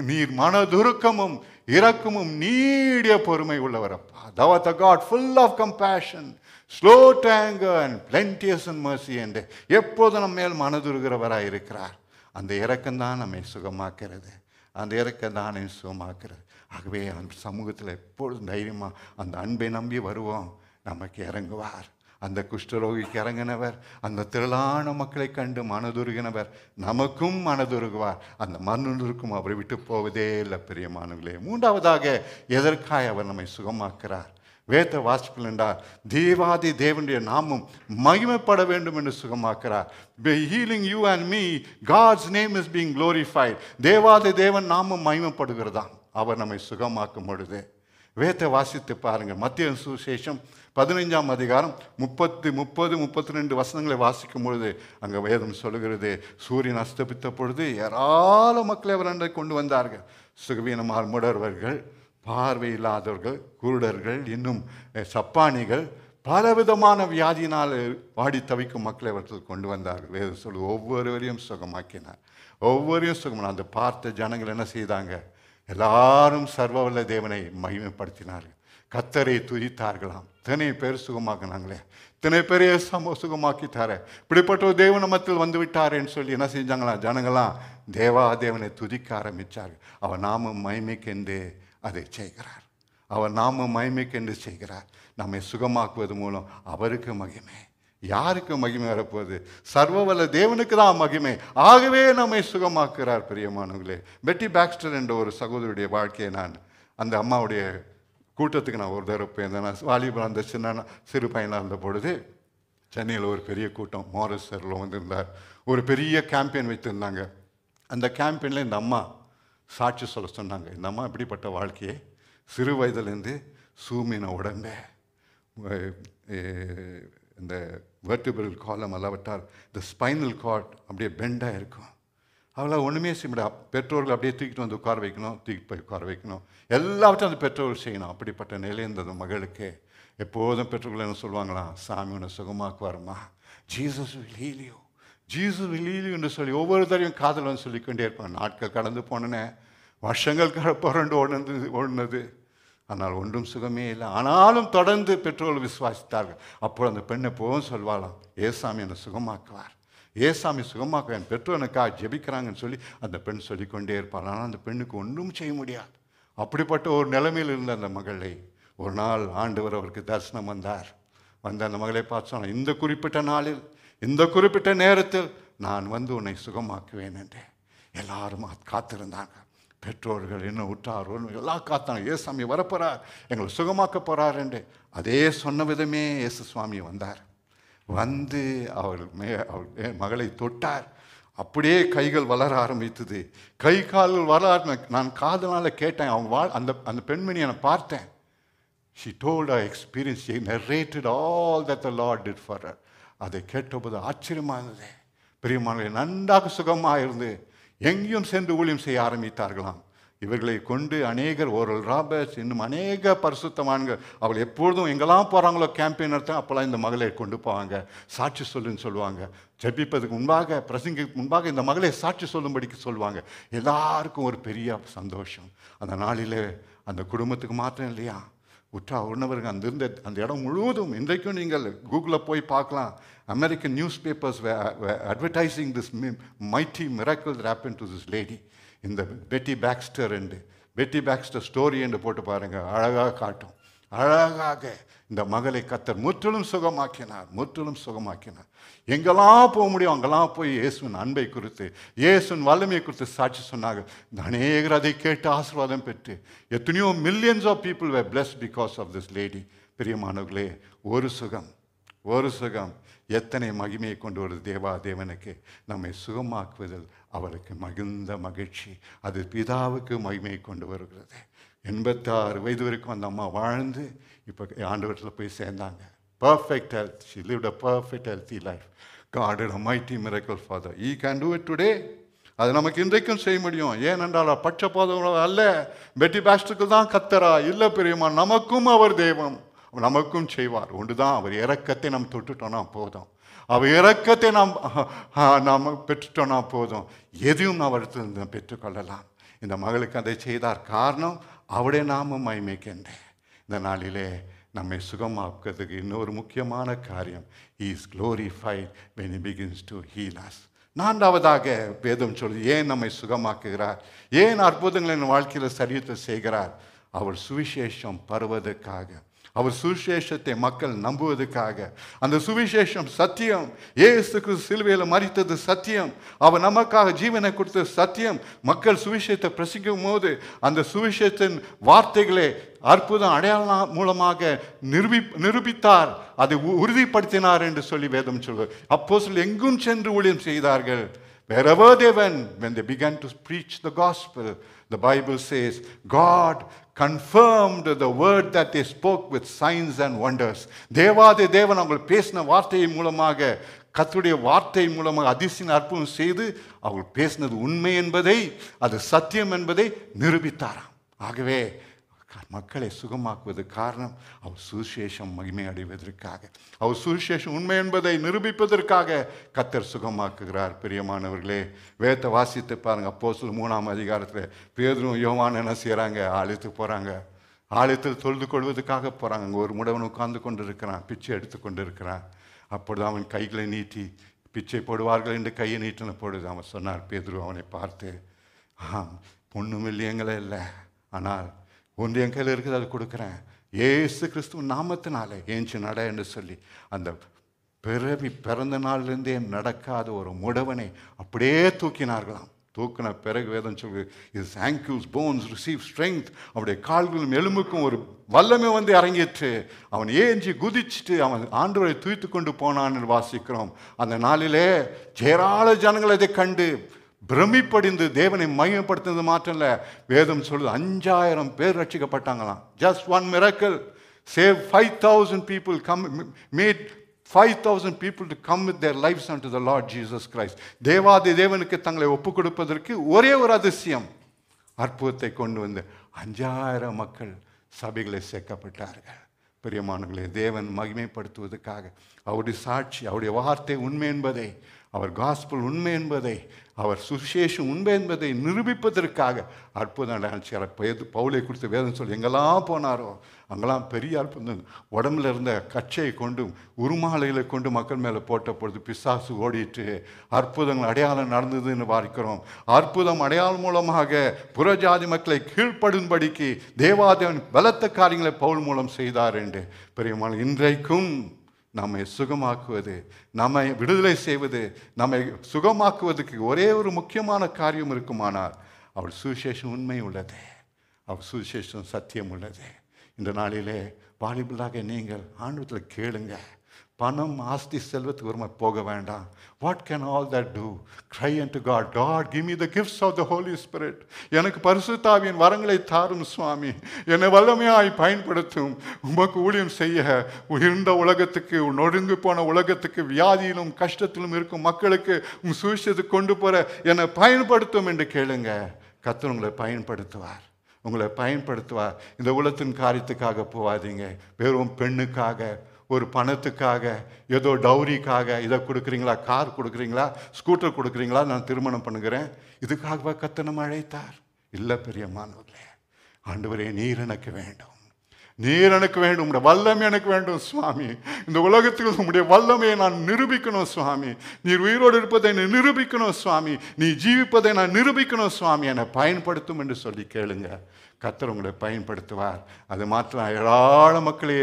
நீர் மனதுருக்கமும் இரக்கமும் நீடிய பொறுமை உள்ளவரப்பா. Thou art a God full of compassion, slow to anger and plenteous in mercy. என்று எப்போதும் நம்ம மேல் மனதுருகிறவராய் இருக்கிறார். அந்த இரக்கம்தான் நம்மை சுகமாக்கிறது. அந்த இரக்கம் தான் நம்மை சுகமாக்கிறது. ஆகவே அந்த சமூகத்தில் எப்பொழுதும் தைரியமாக அந்த அன்பை நம்பி வருவோம். நமக்கு இறங்குவார். அந்த குஷ்டரோகிக்கு இறங்கினவர், அந்த திரளான மக்களை கண்டு மனதுருகினவர், நமக்கும் மனதுருகுவார். அந்த மனதுருக்கும் அவரை விட்டு போவதே இல்லை பிரியமானவர்களே. மூன்றாவதாக எதற்காக அவர் நம்மை சுகமாக்குறார்? வேத வாசிப்பில் என்றால் தேவாதி தேவனுடைய நாமம் மகிமைப்பட வேண்டும் என்று சுகமாக்குறார். By healing you and me, God's name is being glorified. தேவாதி தேவன் நாமம் மகிமைப்படுகிறதான் அவர் நம்மை சுகமாக்கும் பொழுது. வேத வாசித்து பாருங்கள். மத்திய சுவிசேஷம் 15ஆம் அதிகாரம் 30-32 வசனங்களை வாசிக்கும் பொழுது அங்கே வேதம் சொல்லுகிறது, சூரியன் அஸ்தபித்த பொழுது ஏராள மக்களை அவர் அன்றை கொண்டு வந்தார்கள். சுகவீனமார், முடர்வர்கள், பார்வை இல்லாதவர்கள், குருடர்கள், இன்னும் சப்பானிகள், பலவிதமான வியாதியினால் வாடி தவிக்கும் மக்களை அவர்கள் கொண்டு வந்தார்கள். வேதம் சொல்லு ஒவ்வொருவரையும் சுகமாக்கினார். ஒவ்வொருவரையும் சுகமான அந்த பார்த்த ஜனங்கள் என்ன செய்தாங்க? எல்லாரும் சர்வவல்ல தேவனை மகிமைப்படுத்தினார்கள். கர்த்தரை துதித்தார்களாம். இத்தனை பேர் சுகமாக்கினாங்களே, இத்தனை பேரையே சுகமாக்கிட்டாரே, இப்படிப்பட்ட ஒரு தேவ நமத்தில் வந்து விட்டாரேன்னு சொல்லி என்ன செஞ்சாங்களா? ஜனங்களாம் தேவாதேவனை துதிக்க ஆரம்பித்தார்கள். அவர் நாம மகிமைக்கென்று அதை செய்கிறார். அவர் நாம மகிமைக்கென்று செய்கிறார். நம்மை சுகமாக்குவது மூலம் அவருக்கு மகிமை. யாருக்கு மகிமை வரப்போகுது? சர்வவல்ல தேவனுக்கு தான் மகிமை. ஆகவே நம்மை சுகமாக்குறார். பிரியமானவர்களே, பெட்டி பாக்ஸ்டர் என்ற ஒரு சகோதரியுடைய வாழ்க்கையை நான் அந்த அம்மாவுடைய கூட்டத்துக்கு நான் ஒரு தடவை போயிருந்தேன். நான் வாலிபர் அந்த சிறு பையனாக இருந்த பொழுது சென்னையில் ஒரு பெரிய கூட்டம் மாரஸரில் வந்திருந்தார். ஒரு பெரிய கேம்பெயின் வைத்திருந்தாங்க. அந்த கேம்பெயினில் இந்த அம்மா சாட்சி சொல்ல சொன்னாங்க. இந்த அம்மா இப்படிப்பட்ட வாழ்க்கையை சிறு வயதுலேருந்து சூமின உடம்பே, இந்த வெர்டிபிரல் காலம் அல்லாவிட்டால் இந்த ஸ்பைனல் கார்ட் அப்படியே பெண்டாக இருக்கும். அவளால் ஒன்றுமே செய்ய முடியாது. பெற்றோர்கள் அப்படியே தூக்கிட்டு வந்து உட்கார வைக்கணும், தூக்கிட்டு போய் உட்கார வைக்கணும், எல்லாவற்றையும் அந்த பெற்றோர்கள் செய்யணும். அப்படிப்பட்ட நிலை இருந்தது மகளுக்கு. எப்போதும் பெற்றோர்கள் என்ன சொல்லுவாங்களாம்? சாமி உன்னை சுகமாக்குவாருமா, Jesus will heal you, Jesus will heal you என்று சொல்லி ஒவ்வொரு தடவையும் காதல் வந்து சொல்லிக்கொண்டே இருப்பாங்க. நாட்கள் கடந்து போனேன்னு வருஷங்கள் புரண்டு ஓடுனது. ஆனால் ஒன்றும் சுகமே இல்லை. ஆனாலும் தொடர்ந்து பெற்றோர்கள் விசுவாசித்தார்கள். அப்போ அந்த பெண் எப்போவும் சொல்வாளாம், ஏசாமி என்னை சுகமாக்குவார், ஏசாமி சுகமாக்குவார், என் பெற்றோர் எனக்காக ஜெபிக்கிறாங்கன்னு சொல்லி அந்த பெண் சொல்லிக்கொண்டே இருப்பாள். ஆனால் அந்த பெண்ணுக்கு ஒன்றும் செய்ய முடியாது. அப்படிப்பட்ட ஒரு நிலைமையில் இருந்த அந்த மகளை ஒரு நாள் ஆண்டவர் அவருக்கு தரிசனம் வந்தார். வந்து அந்த மகளை பார்த்து சொன்னார், இந்த குறிப்பிட்ட நாளில், இந்த குறிப்பிட்ட நேரத்தில் நான் வந்து உன்னை சுகமாக்குவேன் என்று. எல்லாரும் காத்திருந்தாங்க. பெற்றோர்கள், இன்னும் உற்றார்கள் எல்லாம் காத்தாங்க. ஏசாமி வரப்போறார், எங்களை சுகமாக்க போகிறார் என்று. அதே சொன்ன விதமே இயேசு சுவாமி வந்தார். வந்து அவர் மகளை தொட்டார். அப்படியே கைகள் வளர ஆரம்பித்தது. கை கால்கள் வளர நான் காதனால் கேட்டேன். அவங்க அந்த பெண்மணி என்னை பார்த்தேன். She told her experience. She narrated all that the Lord did for her. அதை கேட்டபோது ஆச்சரியமாக இருந்தது. பிரியமானவர்களே, நன்றாக சுகமாக இருந்து எங்கேயும் சென்று ஊழியம் செய்ய ஆரம்பித்தார்களாம். இவர்களை கொண்டு அநேகர், ஓரல் ராபர்ட்ஸ், இன்னும் அநேக பரிசுத்தமான்கள், அவள் எப்பொழுதும் எங்கெல்லாம் போகிறாங்களோ கேம்பெயின் நடத்த அப்போல்லாம் இந்த மகளை கொண்டு போவாங்க. சாட்சி சொல்லுன்னு சொல்லுவாங்க. ஜெபிப்பதுக்கு முன்பாக, பிரசங்கிக்கு முன்பாக இந்த மகளை சாட்சி சொல்லும்படிக்கு சொல்லுவாங்க. எல்லாருக்கும் ஒரு பெரிய சந்தோஷம். அந்த நாளிலே அந்த குடும்பத்துக்கு மாத்திரம் இல்லையா, உணவருங்க அந்த இடம் முழுவதும். இன்றைக்கும் நீங்கள் கூகுளில் போய் பார்க்கலாம். American news papers advertising this mighty miracle that happened to this lady. இந்த பெட்டி பாக்ஸ்டர் என்று, பெட்டி பாக்ஸ்டர் ஸ்டோரி என்று போட்டு பாருங்கள், அழகாக காட்டும். அழகாக இந்த மகளை கர்த்தர் முற்றிலும் சுகமாக்கினார், முற்றிலும் சுகமாக்கினார். எங்கெல்லாம் போக முடியும் அங்கெல்லாம் போய் இயேசுவின் அன்பை குறித்து, இயேசுவின் வல்லமையை குறித்து சாட்சி சொன்னாங்க. இந்த அநேகர் அதை கேட்டு ஆசீர்வாதம் பெற்று எத்தனையோ millions of people were blessed because of this lady. பிரியமானவர்களே, ஒரு சுகம், ஒரு சுகம் எத்தனை மகிமையை கொண்டு வருது தேவனுக்கு. நம்மை சுகமாக்குவதில் அவருக்கு மிகுந்த மகிழ்ச்சி. அது பிதாவுக்கு மகிமையை கொண்டு வருகிறது. 86 வயது வரைக்கும் அந்த அம்மா வாழ்ந்து இப்போ ஆண்டவரத்தில் போய் சேர்ந்தாங்க. Perfect health. She lived a perfect healthy life. God did a mighty miracle for her. He can do it today. அது நமக்கு இன்றைக்கும் செய்ய முடியும். ஏனென்றால் பட்சபாதம் அல்ல, பெட்டி பாஸ்டுக்கு தான் கத்தரா இல்லை பிரியமா, நமக்கும் அவர் தெய்வம், நமக்கும் செய்வார். ஒன்றுதான், அவர் இரக்கத்தை நாம் தொட்டுட்டோம்னா போதும், அவர் இரக்கத்தை நாம் பெற்றுட்டோம்னா போதும், எதையும் அவர்கிட்ட பெற்றுக்கொள்ளலாம். இந்த மகளுக்கு அதை செய்தார். காரணம் அவருடைய நாமம் மகிமைக்கின்றேன். இந்த நாளிலே நம்மை சுகமாக்குறதுக்கு இன்னொரு முக்கியமான காரியம், he is glorified when he begins to heal us. நான்காவதாக வேதம் சொல்லுது, ஏன் நம்மை சுகமாக்குகிறார், ஏன் அற்புதங்களை என் வாழ்க்கையில் சரியத்தை செய்கிறார். அவர் சுவிசேஷம் பரவுவதற்காக, அவர் சுவிசேஷத்தை மக்கள் நம்புவதற்காக. அந்த சுவிசேஷம் சத்தியம். இயேசு கிறிஸ்து சிலுவையில் மரித்தது சத்தியம், அவர் நமக்காக ஜீவனை கொடுத்தது சத்தியம். மக்கள் சுவிசேஷத்தை பிரசிக்கும் போது அந்த சுவிசேஷத்தின் வார்த்தைகளை அற்புதம் அடையாளம் மூலமாக நிரூபித்தார், அதை உறுதிப்படுத்தினார் என்று சொல்லி வேதம் சொல்வார். அப்போஸ்தலர்கள் எங்கும் சென்று ஊழியம் செய்தார்கள். Wherever they went, when they began to preach the gospel, the Bible says God confirmed the word that they spoke with signs and wonders. தேவாதி தேவன் அவங்க பேசின வார்த்தை மூலமாக, கர்த்தருடைய வார்த்தை மூலமாக அதிசய அற்புதம் செய்து அவங்க பேசினது உண்மை என்பதை, அது சத்தியம் என்பதை நிரூபித்தாராம். ஆகவே மக்களை சுகமாக்குவது காரணம் அவர் சுவிசேஷம் மகிமை அடைவதற்காக, அவர் சுவிசேஷம் உண்மை என்பதை நிரூபிப்பதற்காக கர்த்தர் சுகமாக்குகிறார். பிரியமானவர்களே, வேதத்தை வாசித்து பாருங்க. அப்போஸ்தலர் 3ஆம் அதிகாரத்தில் பேதுரும் யோவான் என்ன செய்கிறாங்க, ஆலயத்துக்கு போகிறாங்க. ஆலயத்தில் தொழுது கொள்வதற்காக போகிறாங்க. அங்கே ஒரு முடவன் உட்கார்ந்து கொண்டு இருக்கிறான், பிச்சை எடுத்து கொண்டு இருக்கிறான். அப்பொழுது அவன் கைகளை நீட்டி பிச்சை போடுவார்கள் என்று கையை நீட்டின பொழுது அவன் சொன்னார், பேதுரு அவனை பார்த்து, பொண்ணும் இல்லையங்களே இல்லை, ஆனால் ஒன்று என் கையில் இருக்குது, அது கொடுக்குறேன், ஏசு கிறிஸ்துவ நாமத்தினாலே ஏஞ்சி நட என்று சொல்லி அந்த பிறந்த நாளிலிருந்தே நடக்காத ஒரு முடவனை அப்படியே தூக்கினார்களாம். தூக்கின பிறகு வேதம் சொல்லு, his ankles bones receive strength, அவருடைய கால்களும் எலும்புக்கும் ஒரு வல்லமை வந்து இறங்கிட்டு அவன் ஏஞ்சி குதிச்சுட்டு அவன் ஆண்டவரை தூய்த்து கொண்டு போனான்னு வாசிக்கிறோம். அந்த நாளிலே ஏராள ஜனங்கள் அதை கண்டு பிரமிப்படைந்து தேவனை மகிமைப்படுத்தினது மாற்றம் இல்லை. வேதம் சொல்லுது 5000 பேர் ரட்சிக்கப்பட்டாங்களாம். Just one miracle save 5000 people, made 5000 people to come with their lives unto the Lord Jesus Christ. தேவாதி தேவனுக்கு தங்களை ஒப்பு கொடுப்பதற்கு ஒரே ஒரு அதிசயம், அற்புதத்தை கொண்டு வந்து 5000 மக்கள் சபைகளை சேர்க்கப்பட்டார்கள். பிரியமானவர்களே, தேவன் மகிமைப்படுத்துவதற்காக, அவருடைய சாட்சி, அவருடைய வார்த்தை உண்மை என்பதை, அவர் காஸ்பல் உண்மை என்பதை, அவர் சுவிசேஷம் உண்மை என்பதை நிரூபிப்பதற்காக அற்புதம் பவுலை குறித்து வேதம் சொல்லி எங்கெல்லாம் போனாரோ அங்கெல்லாம் பெரிய அற்புதம். உடம்புல இருந்த கச்சையை கொண்டு உருமாலைகளை கொண்டு மக்கள் மேலே போட்ட பொழுது பிசாசு ஓடிட்டு அற்புதங்கள் அடையாளம் நடந்ததுன்னு பார்க்கிறோம். அற்புதம் அடையாளம் மூலமாக புறஜாதி மக்களை கீழ்ப்படும்படிக்கு தேவாதேவன் பலத்த காரியங்களை பவுல் மூலம் செய்தார் என்று பெரியமான இன்றைக்கும் நம்மை சுகமாக்குவது, நம்மை விடுதலை செய்வது, நம்மை சுகமாக்குவதற்கு ஒரே ஒரு முக்கியமான காரியம் இருக்குமானால் அவர் சுவிசேஷம் உண்மை உள்ளது, அவர் சுவிசேஷம் சத்தியம் உள்ளது. இந்த நாளிலே வாலிபலாக நீங்கள் ஆண்டவத்தில் கேளுங்க. பணம் ஆஸ்தி செல்வத்துக்கு ஒரு போக வேண்டாம். What can all that do? Cry unto God, God give me the gifts of the Holy Spirit. எனக்கு பரிசுத்த ஆவியின் வரங்களை தாரும் சுவாமி, என்னை வல்லமையாய் பயன்படுத்தும். உமக்கு ஊழியம் செய்ய இருந்த உலகத்துக்கு, நொடுங்கு போன உலகத்துக்கு, வியாதியிலும் கஷ்டத்திலும் இருக்கும் மக்களுக்கு உம் சுவிசேஷத்தை கொண்டு போற என்னை பயன்படுத்தும் என்று கேளுங்க. கர்த்தர் உங்களை பயன்படுத்துவார், உங்களை பயன்படுத்துவார். இந்த உலகத்தின் காரியத்துக்காக போகாதீங்க. வெறும் பெண்ணுக்காக, ஒரு பணத்துக்காக, ஏதோ டவுரிக்காக, இதை கொடுக்குறீங்களா, கார் கொடுக்குறீங்களா, ஸ்கூட்டர் கொடுக்குறீங்களா, நான் திருமணம் பண்ணுகிறேன், இதுக்காகவா கர்த்தர் நம்மை அழைத்தார்? இல்லை பிரியமானவர்களே, ஆண்டவரே நீர் எனக்கு வேண்டும், நீர் எனக்கு வேண்டும், உங்களுடைய வல்லமை எனக்கு வேண்டும் சுவாமி. இந்த உலகத்தில் உங்களுடைய வல்லமையை நான் நிரூபிக்கணும் சுவாமி. நீர் உயிரோடு இருப்பதை நிரூபிக்கணும் சுவாமி. நீ ஜீவிப்பதை நான் நிரூபிக்கணும் சுவாமி. என்னை பயன்படுத்தும் என்று சொல்லி கேளுங்க. கர்த்தர் உங்களை பயன்படுத்துவார். அது மாத்திரம் ஏராள மக்களை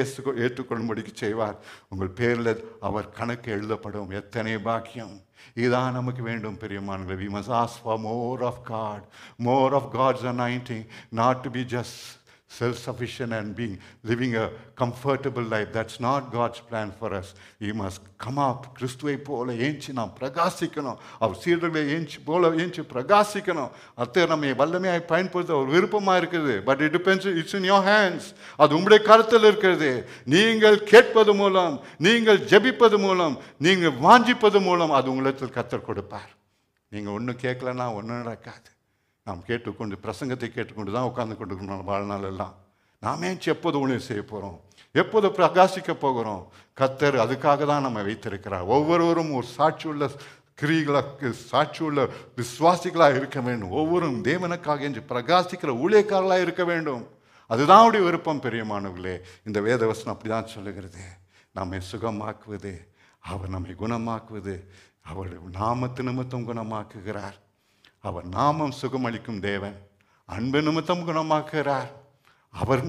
ஏற்றுக்கொள்ளும்படிக்கு செய்வார். உங்கள் பேரில் அவர் கணக்கு எழுதப்படும். எத்தனை பாக்கியம்! இதுதான் நமக்கு வேண்டும் பிரியமானவர்களே. We must ask for more of God, more of God's anointing, not to be just self-sufficient and living a comfortable life. That's not God's plan for us. We must come up. கிறிஸ்துவை போல ஏஞ்சி நாம் பிரகாசிக்கணும். அவர் சீடர்களை ஏஞ்சி பிரகாசிக்கணும். அத்தை நம்ம வல்லமையாய் பயன்படுத்த ஒரு விருப்பமாக இருக்குது. But it depends, it's in your hands. அது உங்களுடைய கருத்தில் இருக்கிறது. நீங்கள் கேட்பது மூலம், நீங்கள் ஜெபிப்பது மூலம், நீங்கள் வாஞ்சிப்பது மூலம் அது உங்களுக்கு கர்த்தர் கொடுப்பார். நீங்கள் ஒன்றும் கேட்கலன்னா ஒன்றும் நடக்காது. நாம் கேட்டுக்கொண்டு பிரசங்கத்தை கேட்டுக்கொண்டு தான் உட்கார்ந்து கொண்டு வாழ்நாள் எல்லாம் நாமே எப்போது உணவு செய்ய போகிறோம், எப்போது பிரகாசிக்க போகிறோம்? கர்த்தர் அதுக்காக தான் நம்ம வைத்திருக்கிறார். ஒவ்வொருவரும் ஒரு சாட்சியுள்ள கிரிகளாக, சாட்சியுள்ள விசுவாசிகளாக இருக்க வேண்டும். ஒவ்வொருவரும் தேவனுக்காக என்று பிரகாசிக்கிற ஊழியக்காரர்களாக இருக்க வேண்டும். அதுதான் அவருடைய விருப்பம். பெரியமானவர்களே, இந்த வேதவசனம் அப்படி தான் சொல்லுகிறது. நம்மை சுகமாக்குவது, அவர் நம்மை குணமாக்குவது, அவருடைய நாமத்து நிமித்தம் குணமாக்குகிறார். அவர் நாமம் சுகமளிக்கும் தேவன். அன்பு நிமித்தம் குணமாக்குகிறார். அவர்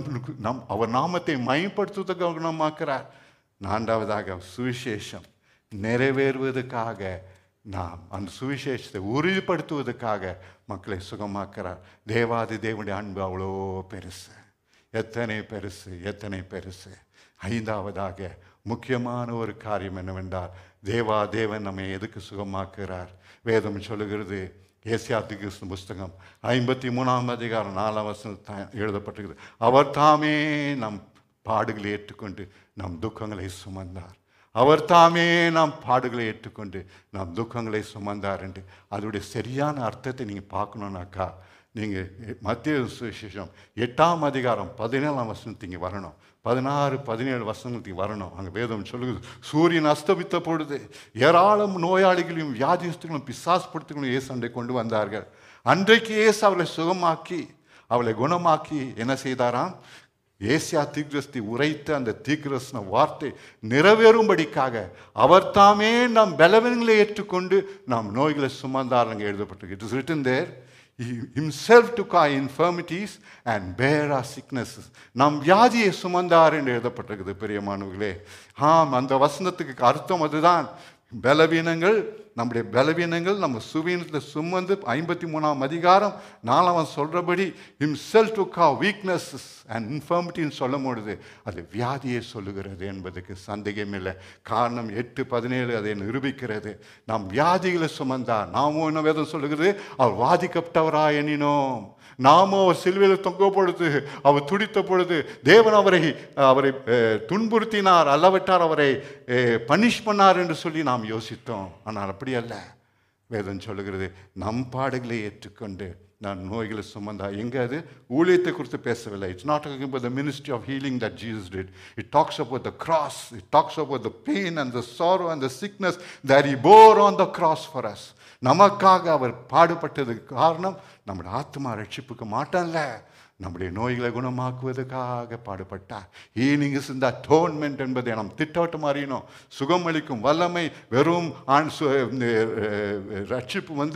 நாமத்தை மயப்படுத்துவதற்கு குணமாக்குறார். நான்காவதாக சுவிசேஷம் நிறைவேறுவதற்காக, நாம் அந்த சுவிசேஷத்தை உறுதிப்படுத்துவதற்காக மக்களை சுகமாக்குறார். தேவாதி தேவனுடைய அன்பு அவ்வளோ பெருசு, எத்தனை பெருசு, எத்தனை பெருசு. ஐந்தாவதாக முக்கியமான ஒரு காரியம் என்னவென்றால், தேவன் நம்மை எதுக்கு சுகமாக்குகிறார்? வேதம் சொல்லுகிறது, ஏசாயா தீர்க்கதரிசி புஸ்தகம் 53ஆம் அதிகாரம் 4ஆம் வசனம் எழுதப்பட்டிருக்கிறது. அவர் தாமே நம் பாடுகளை ஏற்றுக்கொண்டு நம் துக்கங்களை சுமந்தார். அவர் தாமே நாம் பாடுகளை ஏற்றுக்கொண்டு நம் துக்கங்களை சுமந்தார் என்று. அதோடைய சரியான அர்த்தத்தை நீங்கள் பார்க்கணுன்னாக்கா, நீங்கள் மத்திய சுவிசேஷம் 8ஆம் அதிகாரம் 17ஆம் வசனத்துக்கு வரணும், 16, 17 வசனத்துக்கு வரணும். அங்கே வேதம் சொல்லுகிறது, சூரியன் அஸ்தமித்த பொழுது ஏராளம் நோயாளிகளையும் வியாதிஸ்தர்களும் பிசாசுப்படுத்திகளும் இயேசு அன்றை கொண்டு வந்தார்கள். அன்றைக்கு இயேசு அவளை சுகமாக்கி அவளை குணமாக்கி என்ன செய்தாராம்? ஏசாயா தீர்க்கதரிசி உரைத்த அந்த தீர்க்கதரிசன வார்த்தை நிறைவேறும்படிக்காக அவர் தாமே நம் பலவீனங்களை ஏற்றுக்கொண்டு நாம் நோய்களை சுமந்தார் அங்கே எழுதப்பட்டிருக்கு. It is written there, He himself took our infirmities and bare our sicknesses. நம் வியாதியை சுமந்தார் என்று எழுதப்பட்டிருக்குது. பெரியமானவர்களே, அந்த வசனத்துக்கு அர்த்தம் அதுதான். பலவீனங்கள், நம்முடைய பலவீனங்கள் நம்ம சுவீனத்தில் சுமந்து 53ஆம் அதிகாரம் 4ஆம் சொல்றபடி himself took our weaknesses and infirmities சொல்லும் பொழுது அது வியாதியை சொல்லுகிறது என்பதுக்கு சந்தேகம் இல்லை. காரணம் 8:17 அதை நிரூபிக்கிறது. நாம் வியாதிகளை சுமந்தார். நாமும் என்ன வேதம் சொல்லுகிறது? அவர் வாதிக்கப்பட்டவராய் எண்ணினோம். நாமும் அவர் சிலுவையில் தொங்க பொழுது, அவர் துடித்த பொழுது தேவன் அவரை துன்புறுத்தினார், அல்லவிட்டார் அவரை பனிஷ் பண்ணார் என்று சொல்லி நாம் யோசித்தோம். ஆனால் அப்படி அல்ல. வேதம் சொல்லுகிறது, நம் பாடுகளை ஏற்றுக்கொண்டு நான் நோய்களை சுமந்தா. எங்கே அது? ஊழியத்தை குறித்து பேசவில்லை. It's not talking about the ministry of healing that Jesus did. It talks about the cross. It talks about the pain and the sorrow and the sickness that he bore on the cross for us. நமக்காக அவர் பாடுபட்டதுக்கு காரணம் நம்முடைய ஆத்மா ரட்சிப்புக்கு மாட்டல்ல, நம்முடைய நோய்களை குணமாக்குவதற்காக பாடுபட்டார். Healing is in the atonement என்பதை நாம் திட்டவட்டம் அறியணும். சுகமளிக்கும் வல்லமை வெறும் ரட்சிப்பு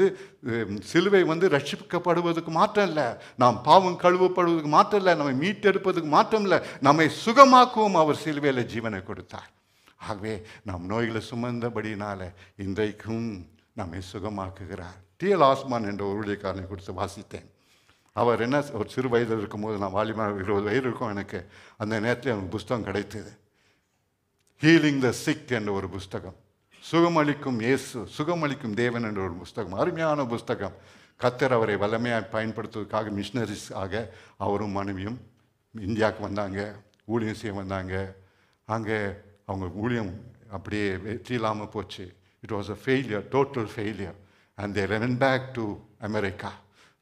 சிலுவை ரட்சிக்கப்படுவதற்கு மாற்றம் இல்லை, நாம் பாவம் கழுவப்படுவதற்கு மாற்றம் இல்லை, நம்மை மீட்டெடுப்பதற்கு மாற்றம் இல்லை, நம்மை சுகமாக்கவும் அவர் சிலுவையில் ஜீவனை கொடுத்தார். ஆகவே நாம் நோய்களை சுமந்தபடினால இன்றைக்கும் நம்மை சுகமாக்குகிறார். T.L. Osborn என்ற ஒரு ஊழியக்காரனை குறித்து வாசித்தேன். அவர் என்ன, ஒரு சிறு வயதில் இருக்கும்போது, நான் வாலிபர் 20 வயது இருக்கும் எனக்கு, அந்த நேரத்தில் எனக்கு புஸ்தகம் கிடைத்தது. ஹீலிங் த சிக் என்ற ஒரு புஸ்தகம், சுகமளிக்கும் இயேசு, சுகமளிக்கும் தேவன் என்ற ஒரு புஸ்தகம், அருமையான புஸ்தகம். கர்த்தர் அவரை வல்லமையாக பயன்படுத்துவதற்காக மிஷினரிஸ் ஆக அவரும் மனைவியும் இந்தியாவுக்கு வந்தாங்க, ஊழியம் செய்ய வந்தாங்க. அங்கே அவங்க ஊழியம் அப்படியே வெற்றி இல்லாமல் போச்சு. It was a failure, total failure. And they went back to America.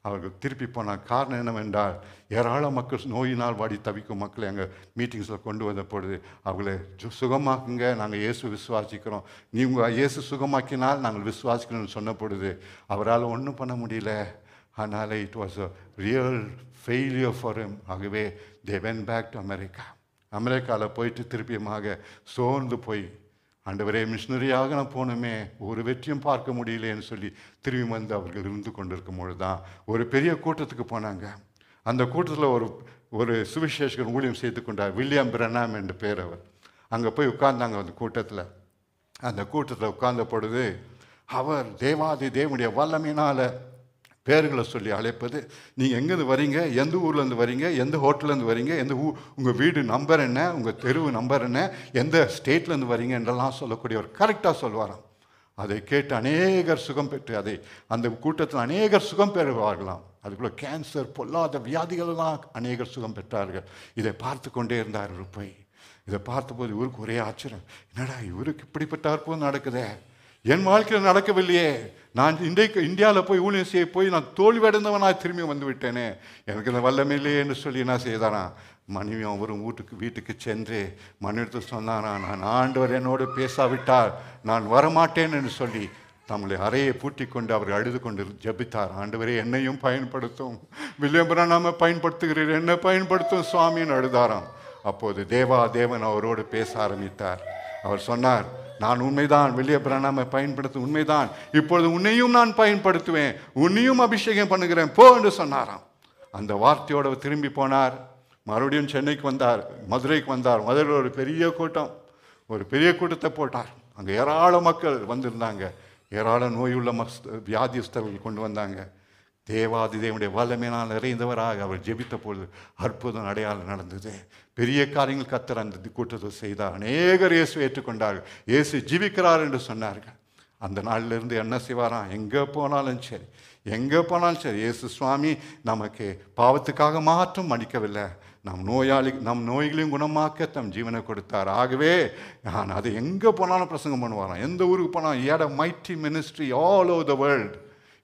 அவர்கள் திருப்பி போன காரணம் என்னவென்றால், ஏராள மக்கள் நோயினால் வாடி தவிக்கும் மக்களை அங்கே மீட்டிங்ஸில் கொண்டு வந்த பொழுது அவங்களை சுகமாக்குங்க, நாங்கள் இயேசு விசுவாசிக்கிறோம், நீங்கள் இயேசு சுகமாக்கினால் நாங்கள் விசுவாசிக்கிறோம்னு சொன்ன பொழுது அவரால் ஒன்றும் பண்ண முடியல. அதனால் it was a real failure for him. ஆகவே they went back to America. அமெரிக்காவில் போயிட்டு திருப்பியமாக சோர்ந்து போய், ஆண்டவரே மிஷினரியாக நான் போனோமே, ஒரு வெற்றியும் பார்க்க முடியலேன்னு சொல்லி திரும்பி அவர்கள் இருந்து கொண்டிருக்கும் பொழுது தான் ஒரு பெரிய கூட்டத்துக்கு போனாங்க. அந்த கூட்டத்தில் ஒரு சுவிசேஷகர் ஊழியம் செய்து கொண்டார், வில்லியம் பிரணாம் என்று பேர். அவர் அங்கே போய் உட்கார்ந்தாங்க. அந்த கூட்டத்தில் உட்கார்ந்த பொழுது அவர் தேவாதி தேவனுடைய வல்லமையினால் பேர்களை சொல்லி அழைப்பது, நீங்கள் எங்கேருந்து வரீங்க, எந்த ஊர்லேருந்து வரீங்க, எந்த ஹோட்டல்லேருந்து வரீங்க, உங்கள் வீடு நம்பர் என்ன, உங்கள் தெருவு நம்பர் என்ன, எந்த ஸ்டேட்லேருந்து வரீங்க என்றெல்லாம் சொல்லக்கூடியவர் கரெக்டாக சொல்வாராம். அதை கேட்டு அநேகர் சுகம் பெற்று அந்த கூட்டத்தில் அநேகர் சுகம் பெறுவார்களாம். அதுக்குள்ளே கேன்சர், பொல்லாத வியாதிகளெல்லாம் அநேகர் சுகம் பெற்றார்கள். இதை பார்த்து கொண்டே இருந்தார் போய். இதை பார்த்தபோது இவருக்கு ஒரே ஆச்சரியம், என்னடா இவருக்கு இப்படிப்பட்ட அற்புதம் நடக்குதே, என் வாழ்க்கையில் நடக்கவில்லையே, நான் இன்றைக்கு இந்தியாவில் போய் ஊழியம் செய்ய போய் நான் தோல்வியடைந்தவனாக திரும்பி வந்து விட்டேனே, எனக்கு இந்த வல்லமை இல்லையே என்று சொல்லி என்ன செய்தானா, மனைவி அவரும் வீட்டுக்கு சென்று மனைவிட்டு சொன்னானா, நான் ஆண்டவர் என்னோடு பேசாவிட்டால் நான் வரமாட்டேன் என்று சொல்லி நம்மளை அறையை பூட்டி கொண்டு அவர் அழுது கொண்டு ஜெபித்தார். ஆண்டவரே என்னையும் பயன்படுத்தும், வில்லியம் பிரானாமை பயன்படுத்துகிறீர், என்ன பயன்படுத்தும் சுவாமின்னு அழுதாராம். அப்போது தேவன் அவரோடு பேச ஆரம்பித்தார். அவர் சொன்னார், நான் உண்மைதான் வில்லியம் பிரானாமை பயன்படுத்தும், உண்மைதான், இப்பொழுது உன்னையும் நான் பயன்படுத்துவேன், உன்னையும் அபிஷேகம் பண்ணுகிறேன் போ என்று சொன்னாராம். அந்த வார்த்தையோடு திரும்பி போனார். மறுபடியும் சென்னைக்கு வந்தார், மதுரைக்கு வந்தார். மதுரையில் ஒரு பெரிய கூட்டத்தை போட்டார். அங்கே ஏராள மக்கள் வந்திருந்தாங்க, ஏராள நோயுள்ள வியாதிஸ்தர்கள் கொண்டு வந்தாங்க. தேவாதி தேவனுடைய வல்லமையினால் நிறைந்தவராக அவர் ஜெபித்த பொழுது அற்புதம் அடையாளம் நடந்தது. பெரிய காரியங்கள் கர்த்தர் அந்த கூட்டத்தை செய்தார். அநேகர் இயேசு ஏற்றுக்கொண்டார்கள், இயேசு ஜீவிக்கிறார் என்று சொன்னார்கள். அந்த நாளிலிருந்து என்ன செய்வாராம், எங்கே போனாலும் சரி இயேசு சுவாமி நமக்கு பாவத்துக்காக மாற்றம் மன்னிக்கவில்லை, நம் நோய்களையும் குணமாக்க தம் ஜீவனை கொடுத்தார். ஆகவே நான் அதை எங்கே போனாலும் பிரசங்கம் பண்ணுவாராம். எந்த ஊருக்கு போனாலும் he had a mighty ministry all over the world.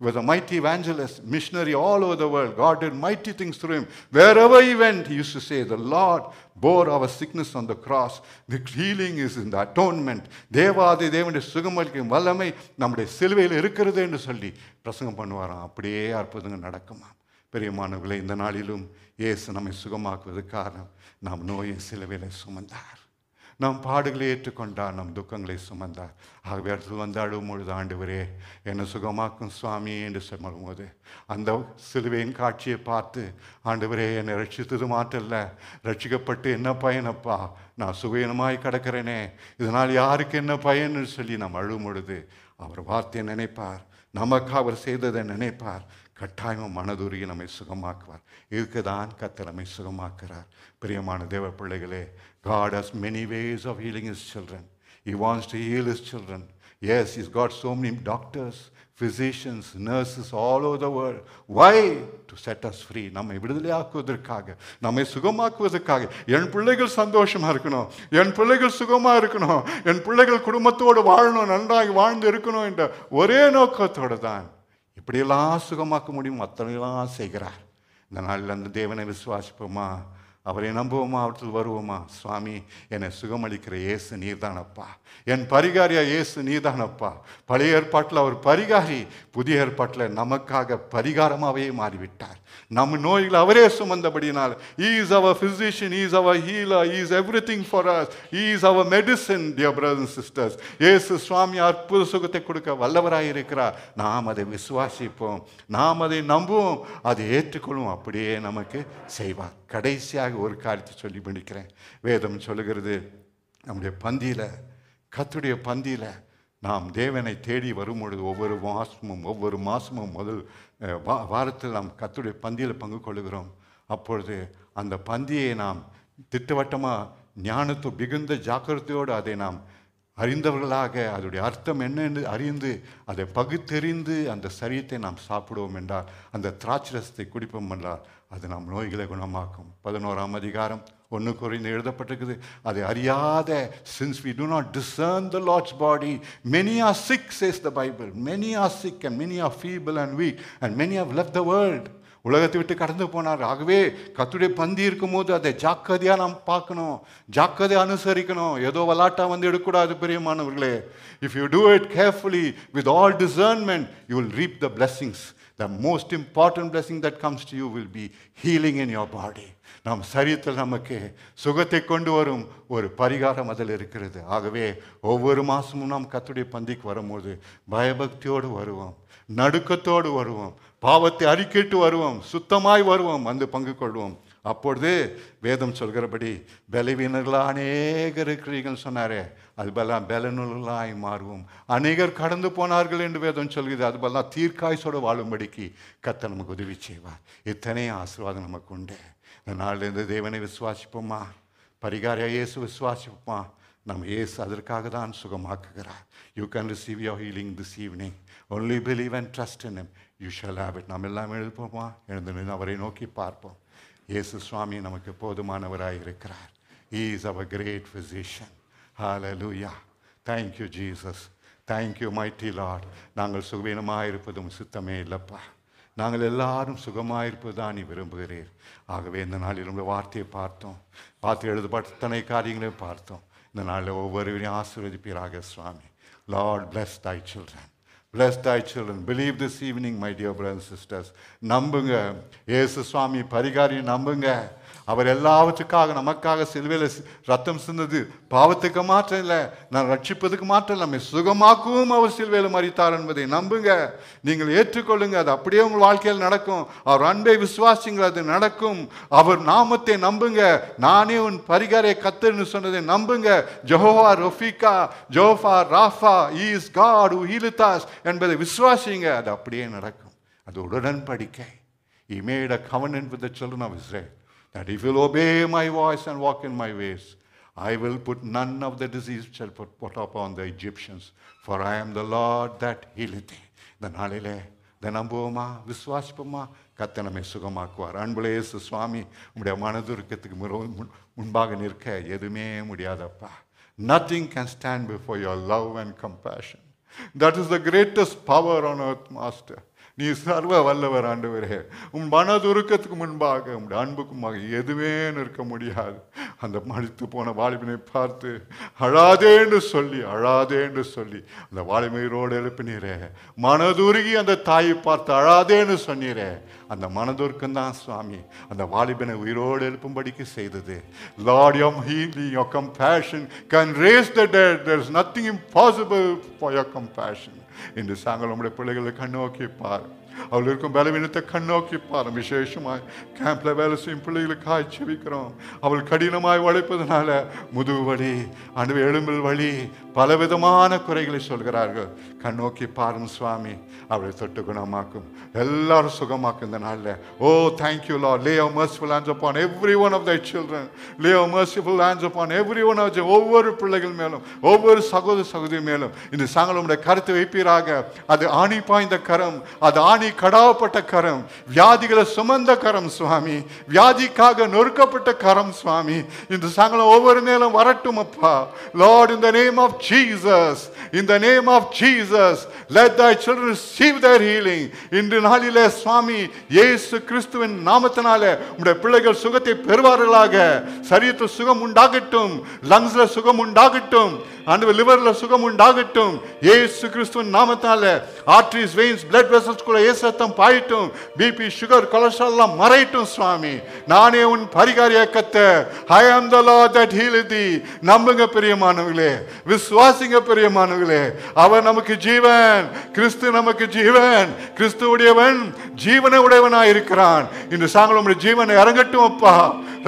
He was a mighty evangelist, missionary all over the world. God did mighty things through him. Wherever he went, he used to say, the Lord bore our sickness on the cross. The healing is in the atonement. தேவாதி தேவனுடைய சுகமளிக்கும் வல்லமை நம்முடைய சிலுவையில் இருக்கிறது என்று சொல்லி பிரசங்கம் பண்ணுவாராம். அப்படியே அற்புதங்கள் நடக்குமா. பெரியமானவர்களே, இந்த நாளிலும் இயேசு நம்மை சுகமாக்குவதற்கு காரணம், நாம் நோயை சிலுவையில் சுமந்தார், நாம் பாடுகளை ஏற்றுக்கொண்டார், நம் துக்கங்களை சுமந்தார். ஆகவே இடத்துல வந்து அழுவும் பொழுது, ஆண்டவரே என்னை சுகமாக்கும் சுவாமி என்று சொல்லும்போது அந்த சிலுவையின் காட்சியை பார்த்து, ஆண்டவரே என்னை ரட்சித்தது மாற்றல்ல, ரட்சிக்கப்பட்டு என்ன பயனப்பா, நான் சுகீனமாய் கிடக்கிறேனே, இதனால் யாருக்கு என்ன பயன்னு சொல்லி நாம் அழுவும் பொழுது அவர் வார்த்தையை நினைப்பார், நமக்கு அவர் செய்ததை நினைப்பார், கட்டாயமாக மனதுருகி நம்மை சுகமாக்குவார். இதுக்கு தான் கர்த்தர் நம்மை சுகமாக்குறார். பிரியமான தேவ பிள்ளைகளே, God has many ways of healing his children. He wants to heal his children. Yes, he's got so many doctors, physicians, nurses all over the world. Why? To set us free. நம்மை விடுதலையாக்குவதற்காக, நம்மை சுகமாக்குவதற்காக. என் பிள்ளைகள் சந்தோஷமாக இருக்கணும், என் பிள்ளைகள் சுகமாக இருக்கணும், என் பிள்ளைகள் குடும்பத்தோடு வாழணும், நன்றாக வாழ்ந்து இருக்கணும் என்ற ஒரே நோக்கத்தோடு தான் இப்படியெல்லாம் சுகமாக்க முடியும், அத்தனையெல்லாம் செய்கிறார். இந்த நாளில் அந்த தேவனை விசுவாசிப்போமா, அவரை நம்புவோமா, அவற்றில் வருவோமா. சுவாமி என்னை சுகமளிக்கிற இயேசு நீர்தானப்பா, என் பரிகாரியா இயேசு நீர்தானப்பா. பழைய ஏற்பாட்டில் அவர் பரிகாரி, புதிய ஏற்பாட்டில் நமக்காக பரிகாரமாகவே மாறிவிட்டார். நம்ம நோய்களை அவரே சுமந்தபடினால், he is our physician, he is our healer, he is everything for us, he is our medicine, dear brothers and sisters. இயேசு சுவாமி அற்புத சுகத்தை கொடுக்க வல்லவராய் இருக்கிறார். நாம் அதை விசுவாசிப்போம், நாம் அதை நம்புவோம், அதை ஏற்றுக்கொள்வோம், அப்படியே நமக்கு செய்வார். கடைசியாக ஒரு காரியத்தை சொல்லி முடிக்கிறேன். வேதம் சொல்லுகிறது, நம்முடைய பந்தியில், கர்த்தருடைய பந்தியில் நாம் தேவனை தேடி வரும் பொழுது ஒவ்வொரு மாதமும் முதல் வாரத்தில் நாம் கர்த்தருடைய பந்தியில் பங்கு கொள்ளுகிறோம். அப்பொழுது அந்த பந்தியை நாம் திட்டவட்டமாக ஞானத்து மிகுந்த ஜாக்கிரதையோடு அதை நாம் அறிந்தவர்களாக, அதோடைய அர்த்தம் என்ன என்று அறிந்து அதை பகுத்தெறிந்து அந்த சரீரத்தை நாம் சாப்பிடுவோம் என்றால், அந்த திராட்சரசத்தை குடிப்போம் என்றால் அது நாம் நோய்களை குணமாக்கும். 11ஆம் அதிகாரம் 1 கொரிந்தியர் எழுதப்பட்டிருக்குது. அதை அறியாத, since we do not discern the Lord's body, many are sick, says the Bible. Many are sick and many are feeble and weak and many have left the world. உலகத்தை விட்டு கடந்து போனார். ஆகவே கர்த்தருடைய பந்தி இருக்கும்போது அதை ஜாக்கிரதையாக நாம் பார்க்கணும், ஜாக்கிரதையாக அனுசரிக்கணும். ஏதோ விளாட்டா வந்து எடுக்கக்கூடாது பிரியமானவர்களே. If you do it carefully with all discernment, you will reap the blessings. The most important blessing that comes to you will be healing in your body. நம் சரீரத்தில் நமக்கு சுகத்தை கொண்டு வரும் ஒரு பரிகாரம் அதில் இருக்கிறது. ஆகவே ஒவ்வொரு மாதமும் நாம் கர்த்தருடைய பந்திக்கு வரும்போது பயபக்தியோடு வருவோம், நடுக்கத்தோடு வருவோம், பாவத்தை அறிக்கைட்டு வருவோம், சுத்தமாய் வருவோம், வந்து பங்கு கொள்வோம். அப்பொழுது வேதம் சொல்கிறபடி பலவீனர்களாக அநேகர் இருக்கிறீர்கள் சொன்னாரே, அதுபெல்லாம் பலனுள்ளாய் மாறுவோம். அநேகர் கடந்து போனார்கள் என்று வேதம் சொல்கிறது. அதுபெல்லாம் தீர்க்காய்ச்சோடு வாழும்படிக்கு கர்த்தர் நமக்கு உதவி செய்வார். இத்தனை ஆசீர்வாதம் நமக்கு உண்டு. இந்த நாளிலிருந்து தேவனை விசுவாசிப்போமா, பரிகாரியா இயேசு விசுவாசிப்போமா. நம்ம இயேசு அதற்காக தான் சுகமாக்குகிறார். You can receive your healing this evening. Only believe and trust in him. You shall have it. நாம் எல்லாம் எழுப்போமா, எழுந்து அவரை நோக்கி பார்ப்போம். இயேசு சுவாமி நமக்கு போதுமானவராய் இருக்கிறார். He is our great physician. Hallelujah. Thank you, Jesus. Thank you mighty Lord. நாங்கள் சுகவீனமாக இருப்பதும் சித்தமே இல்லைப்பா. நாங்கள் எல்லாரும் சுகமாக இருப்பது தான் நீ விரும்புகிறீர். ஆகவே இந்த நாளில் உங்கள் வார்த்தையை பார்த்து எழுதப்பட்ட அத்தனை காரியங்களையும் பார்த்தோம். இந்த நாளில் ஒவ்வொருவரையும் ஆசீர்வதிப்பீராக சுவாமி. Lord, bless thy children. Bless thy children. Believe this evening, my dear brothers and sisters. நம்புங்க, இயேசு சுவாமி பரிகாரி நம்புங்க. அவர் எல்லாவற்றுக்காக நமக்காக சிலுவையில் ரத்தம் சிந்தது பாவத்துக்கு மாற்றம் இல்லை, நான் ரட்சிப்பதுக்கு மாற்றம் இல்லை, நம்மை சுகமாக்கவும் அவர் சிலுவையில் மரித்தார் என்பதை நம்புங்க. நீங்கள் ஏற்றுக்கொள்ளுங்க, அது அப்படியே உங்கள் வாழ்க்கையில் நடக்கும். அவர் அன்பை விசுவாசிங்கள், அது நடக்கும். அவர் நாமத்தை நம்புங்க. நானே உன் பரிகாரை கர்த்தர்னு சொன்னதை நம்புங்க. ஜெகோவா ரஃபீகா, Jehovah Rapha, he is God who healeth us என்பதை விசுவாசிங்க, அது அப்படியே நடக்கும். அது உடன்படிக்கை. He made a covenant with the children of Israel that if you'll obey my voice and walk in my ways, I will put none of the disease shall put upon the Egyptians, for I am the Lord that healeth thee. இந்த நாளிலே இதை நம்புவோமா, விசுவாசிப்போமா? கர்த்தர் நம்மை சுகமாக்குவார். அன்புள்ள இயேசு சுவாமி, உங்களுடைய மனதுருக்கத்துக்கு முன்பாக நிற்க எதுவுமே முடியாதப்பா. Nothing can stand before your love and compassion. That is the greatest power on earth, Master. நீ சர்வ வல்லவர் ஆண்டவரே. உன் மனதுருக்கத்துக்கு முன்பாக உங்களுடைய அன்புக்குமாக எதுவே நிற்க முடியாது. அந்த மடித்து போன வாலிபனை பார்த்து அழாதே என்று சொல்லி அந்த வாலிபையோடு எழுப்பினீரே. மனதுருகி அந்த தாயை பார்த்து அழாதேன்னு சொன்னீரே. அந்த மனதுருக்கம் தான் சுவாமி அந்த வாலிபனை உயிரோடு எழுப்பும்படிக்கு செய்தது. Lord, your healing, your compassion can raise the dead. There is nothing impossible for your compassion. இன்று சாயங்காலம் நம்முடைய பிள்ளைகளை கண்ணோக்கி பார். அவள் இருக்கும் பலவீனத்தை கண்ணோக்கி பார். விசேஷமாய் கேம்ப்ல வேலை செய்யும் பிள்ளைகளுக்காய் செபிக்கிறோம். அவள் கடினமாய் உழைப்பதனால முதுகு வலி, அணுவு எலும்பில் வலி, பலவிதமான குறைகளை சொல்கிறார்கள். கண்ணோக்கி பாரும் சுவாமி, அவளை தொட்டு குணமாக்கும், எல்லாரும் சுகமாக்கும் இந்த நாளில். Oh thank you Lord. Lay your merciful hands upon every one of thy children. Lay your merciful hands upon every one of them. ஒவ்வொரு பிள்ளைகள் மேலும், ஒவ்வொரு சகோதரி மேலும் இந்த சாயங்காலம் கருத்தை வைப்பீராக. அது ஆணி பாய்ந்த கரம், அது ஆணி கடாவப்பட்ட கரம், வியாதிகளை சுமந்த கரம் சுவாமி, வியாதிக்காக நொறுக்கப்பட்ட கரம் சுவாமி, இந்த சாயங்காலம் ஒவ்வொரு மேலும் வரட்டும் அப்பா. Lord, in the name of Jesus, in the name of Jesus, let thy children receive their healing. இன்று நாளிலே சுவாமி இயேசு கிறிஸ்துவின் நாமத்தினாலே உம்முடைய பிள்ளைகள் சுகத்தை பெறுவார்களாக. சரீரத்தில் சுகம் உண்டாகட்டும், லங்ஸ்ல சுகம் உண்டாகட்டும், ஆண்டவர் லிவர்ல சுகம் உண்டாகட்டும். இயேசு கிறிஸ்துவின் நாமத்தினாலே ஆர்டரிஸ், வெயின்ஸ், பிளட் வெசல்ஸ் கூட இயேசு ரத்தம் பாயட்டும். பிபி, சுகர், கொலஸ்ட்ரால் எல்லாம் மறையட்டும் சுவாமி. நானே உன் பரிகாரிய கர்த்தர். I am the Lord that healeth thee. நம்புங்க பிரியமானவர்களே, விசுவாசிங்க பிரியமானவர்களே. அவர் நமக்கு ஜீவன், கிறிஸ்து நமக்கு ஜீவன், கிறிஸ்துவுடையவன் ஜீவனை உடையவனாய் இருக்கிறான். இந்த சாயங்காலம் உங்களுடைய ஜீவனை இறங்கட்டும் அப்பா.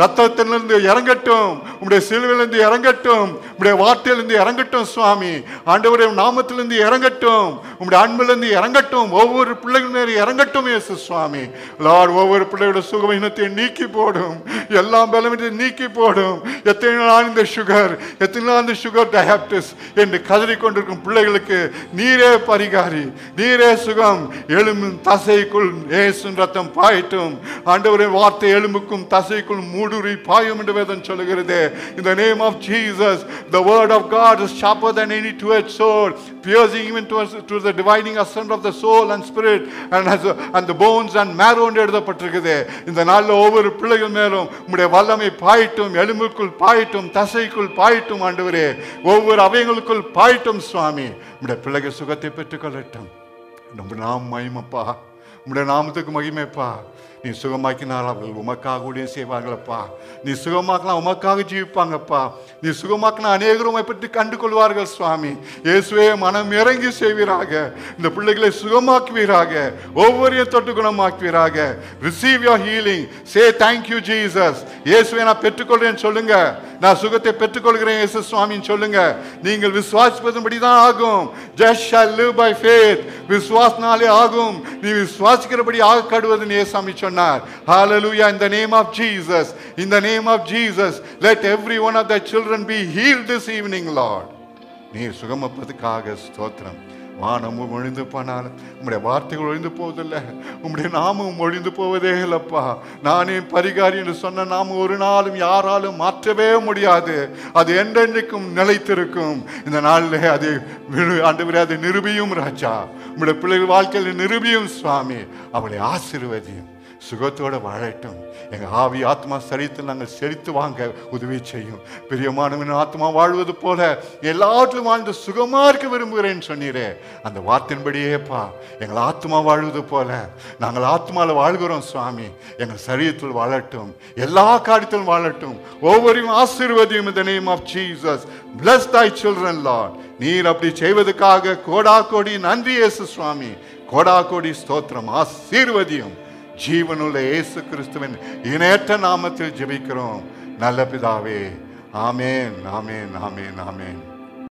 ரத்தத்திலிருந்து இறங்கட்டும், உங்களுடைய சிலுவையிலிருந்து இறங்கட்டும், உங்களுடைய வார்த்தையிலிருந்து இறங்கட்டும் சுவாமி. ஆண்டவருடைய நாமத்திலிருந்து இறங்கட்டும், உங்களுடைய அன்பிலிருந்து இறங்கட்டும், ஒவ்வொரு பிள்ளைகள் மேலே இறங்கட்டும் இயேசு சுவாமி. லார்ட், ஒவ்வொரு பிள்ளையோட சுகவீனத்தை நீக்கி போடும், எல்லாம் பலவீனத்தை நீக்கி போடும். எத்தனை நாள் இந்த சுகர், எத்தனை நாள் இந்த சுகர் டயபிட்டிஸ் என்று கதறிக்கொண்டிருக்கும் பிள்ளைகளுக்கு நீரே பரிகாரி, நீரே சுகம். எலும்பும் தசைக்குள் இயேசுவின் ரத்தம் பாயட்டும். ஆண்டவருடைய வார்த்தை எலும்புக்கும் தசைக்குள் மூடுருவி பாயும் என்று வேதம் சொல்லுகிறது. In the name of Jesus, the word of God is sharper than any two-edged sword, piercing even to the dividing asunder of the soul and spirit and the bones and marrow என்று எழுதப்பட்டிருக்குது. இந்த நாளில் ஒவ்வொரு பிள்ளைகள் மேலும் உம்முடைய வல்லமை பாயட்டும், எலும்புக்குள் பாயட்டும், தசைக்குள் பாயட்டும். ஆண்டவரே, ஒவ்வொரு அவயங்களுக்குள் பாயட்டும் சுவாமி. உம்முடைய பிள்ளைகள் சுகத்தை பெற்றுக்கொள்ளட்டும். நம்ம நாம் மகிமைப்பா, உம்முடைய நாமத்துக்கு மகிமைப்பா. நீ சுகமாக்கினால் அவர்கள் உமக்காக ஊழியம் செய்வார்களப்பா. நீ சுகமாக்கலாம், உமக்காக ஜீவிப்பாங்கப்பா. நீ சுகமாக்கினா அநேகர் உம்மை பற்றி கண்டு கொள்வார்கள் சுவாமி. இயேசுவே, மனம் இறங்கி செய்வீராக. இந்த பிள்ளைகளை சுகமாக்குவீராக, ஒவ்வொருவரையும் தொட்டு குணமாக்குவீராக. Receive your healing. Say thank you Jesus. இயேசுவே, நான் பெற்றுக்கொள்றேன்னு சொல்லுங்க. நான் சுகத்தை பெற்றுக்கொள்கிறேன் இயேசு சுவாமின்னு சொல்லுங்க. நீங்கள் விசுவாசிப்பதன்படி தான் ஆகும். Just shall live by faith. விசுவாசனாலே ஆகும். நீ விசுவாசிக்கிறபடி ஆக கடுவதுன்னு இயேசுசாமி சொன்னார். Hallelujah. In the name of Jesus, in the name of Jesus, let every one of thy children be healed this evening, Lord. நீர் சுகமப்பதற்காக ஸ்தோத்திரம். வானமும் ஒழிந்து போனாலும் உம்முடைய வார்த்தைகள் ஒழிந்து போவதில்லை, உம்முடைய நாமம் ஒழிந்து போவதே இல்லப்பா. நானே பரிகாரி என்று சொன்ன நாமம் ஒரு நாளும் யாராலும் மாற்றவே முடியாது. அது என்றென்றைக்கும் நிலைத்திருக்கும். இந்த நாளில் அதை ஆண்டவரே அதை நிரூபியும் ராஜா. உம்முடைய பிள்ளைகள் வாழ்க்கையில் நிரூபியும் சுவாமி. அவளை ஆசீர்வதியும், சுகத்தோடு வாழட்டும். எங்கள் ஆவி ஆத்மா சரீரத்தில் நாங்கள் செழித்து வாங்க உதவி செய்யும். பிரியமானவன் ஆத்மா வாழ்வது போல எல்லாற்றிலும் வாழ்ந்து சுகமாக இருக்க விரும்புகிறேன்னு சொன்னீரே, அந்த வார்த்தையின்படியேப்பா எங்கள் ஆத்மா வாழ்வது போல நாங்கள் ஆத்மாவில் வாழ்கிறோம் சுவாமி. எங்கள் சரீரத்தில் வாழட்டும், எல்லா காரியத்திலும் வாழட்டும். ஒவ்வொருவரும் ஆசீர்வதியும். in the name of Jesus. Bless thy children, Lord. நீர் அப்படி செய்வதற்காக கோடா கோடி நன்றி இயேசு சுவாமி. கோடா கோடி ஸ்தோத்திரம். ஆசீர்வதியும். ஜீவனுள்ள இயேசு கிறிஸ்துவின் இணையற்ற நாமத்தில் ஜெபிக்கிறோம் நல்ல பிதாவே. ஆமேன், ஆமேன், ஆமேன், ஆமேன்.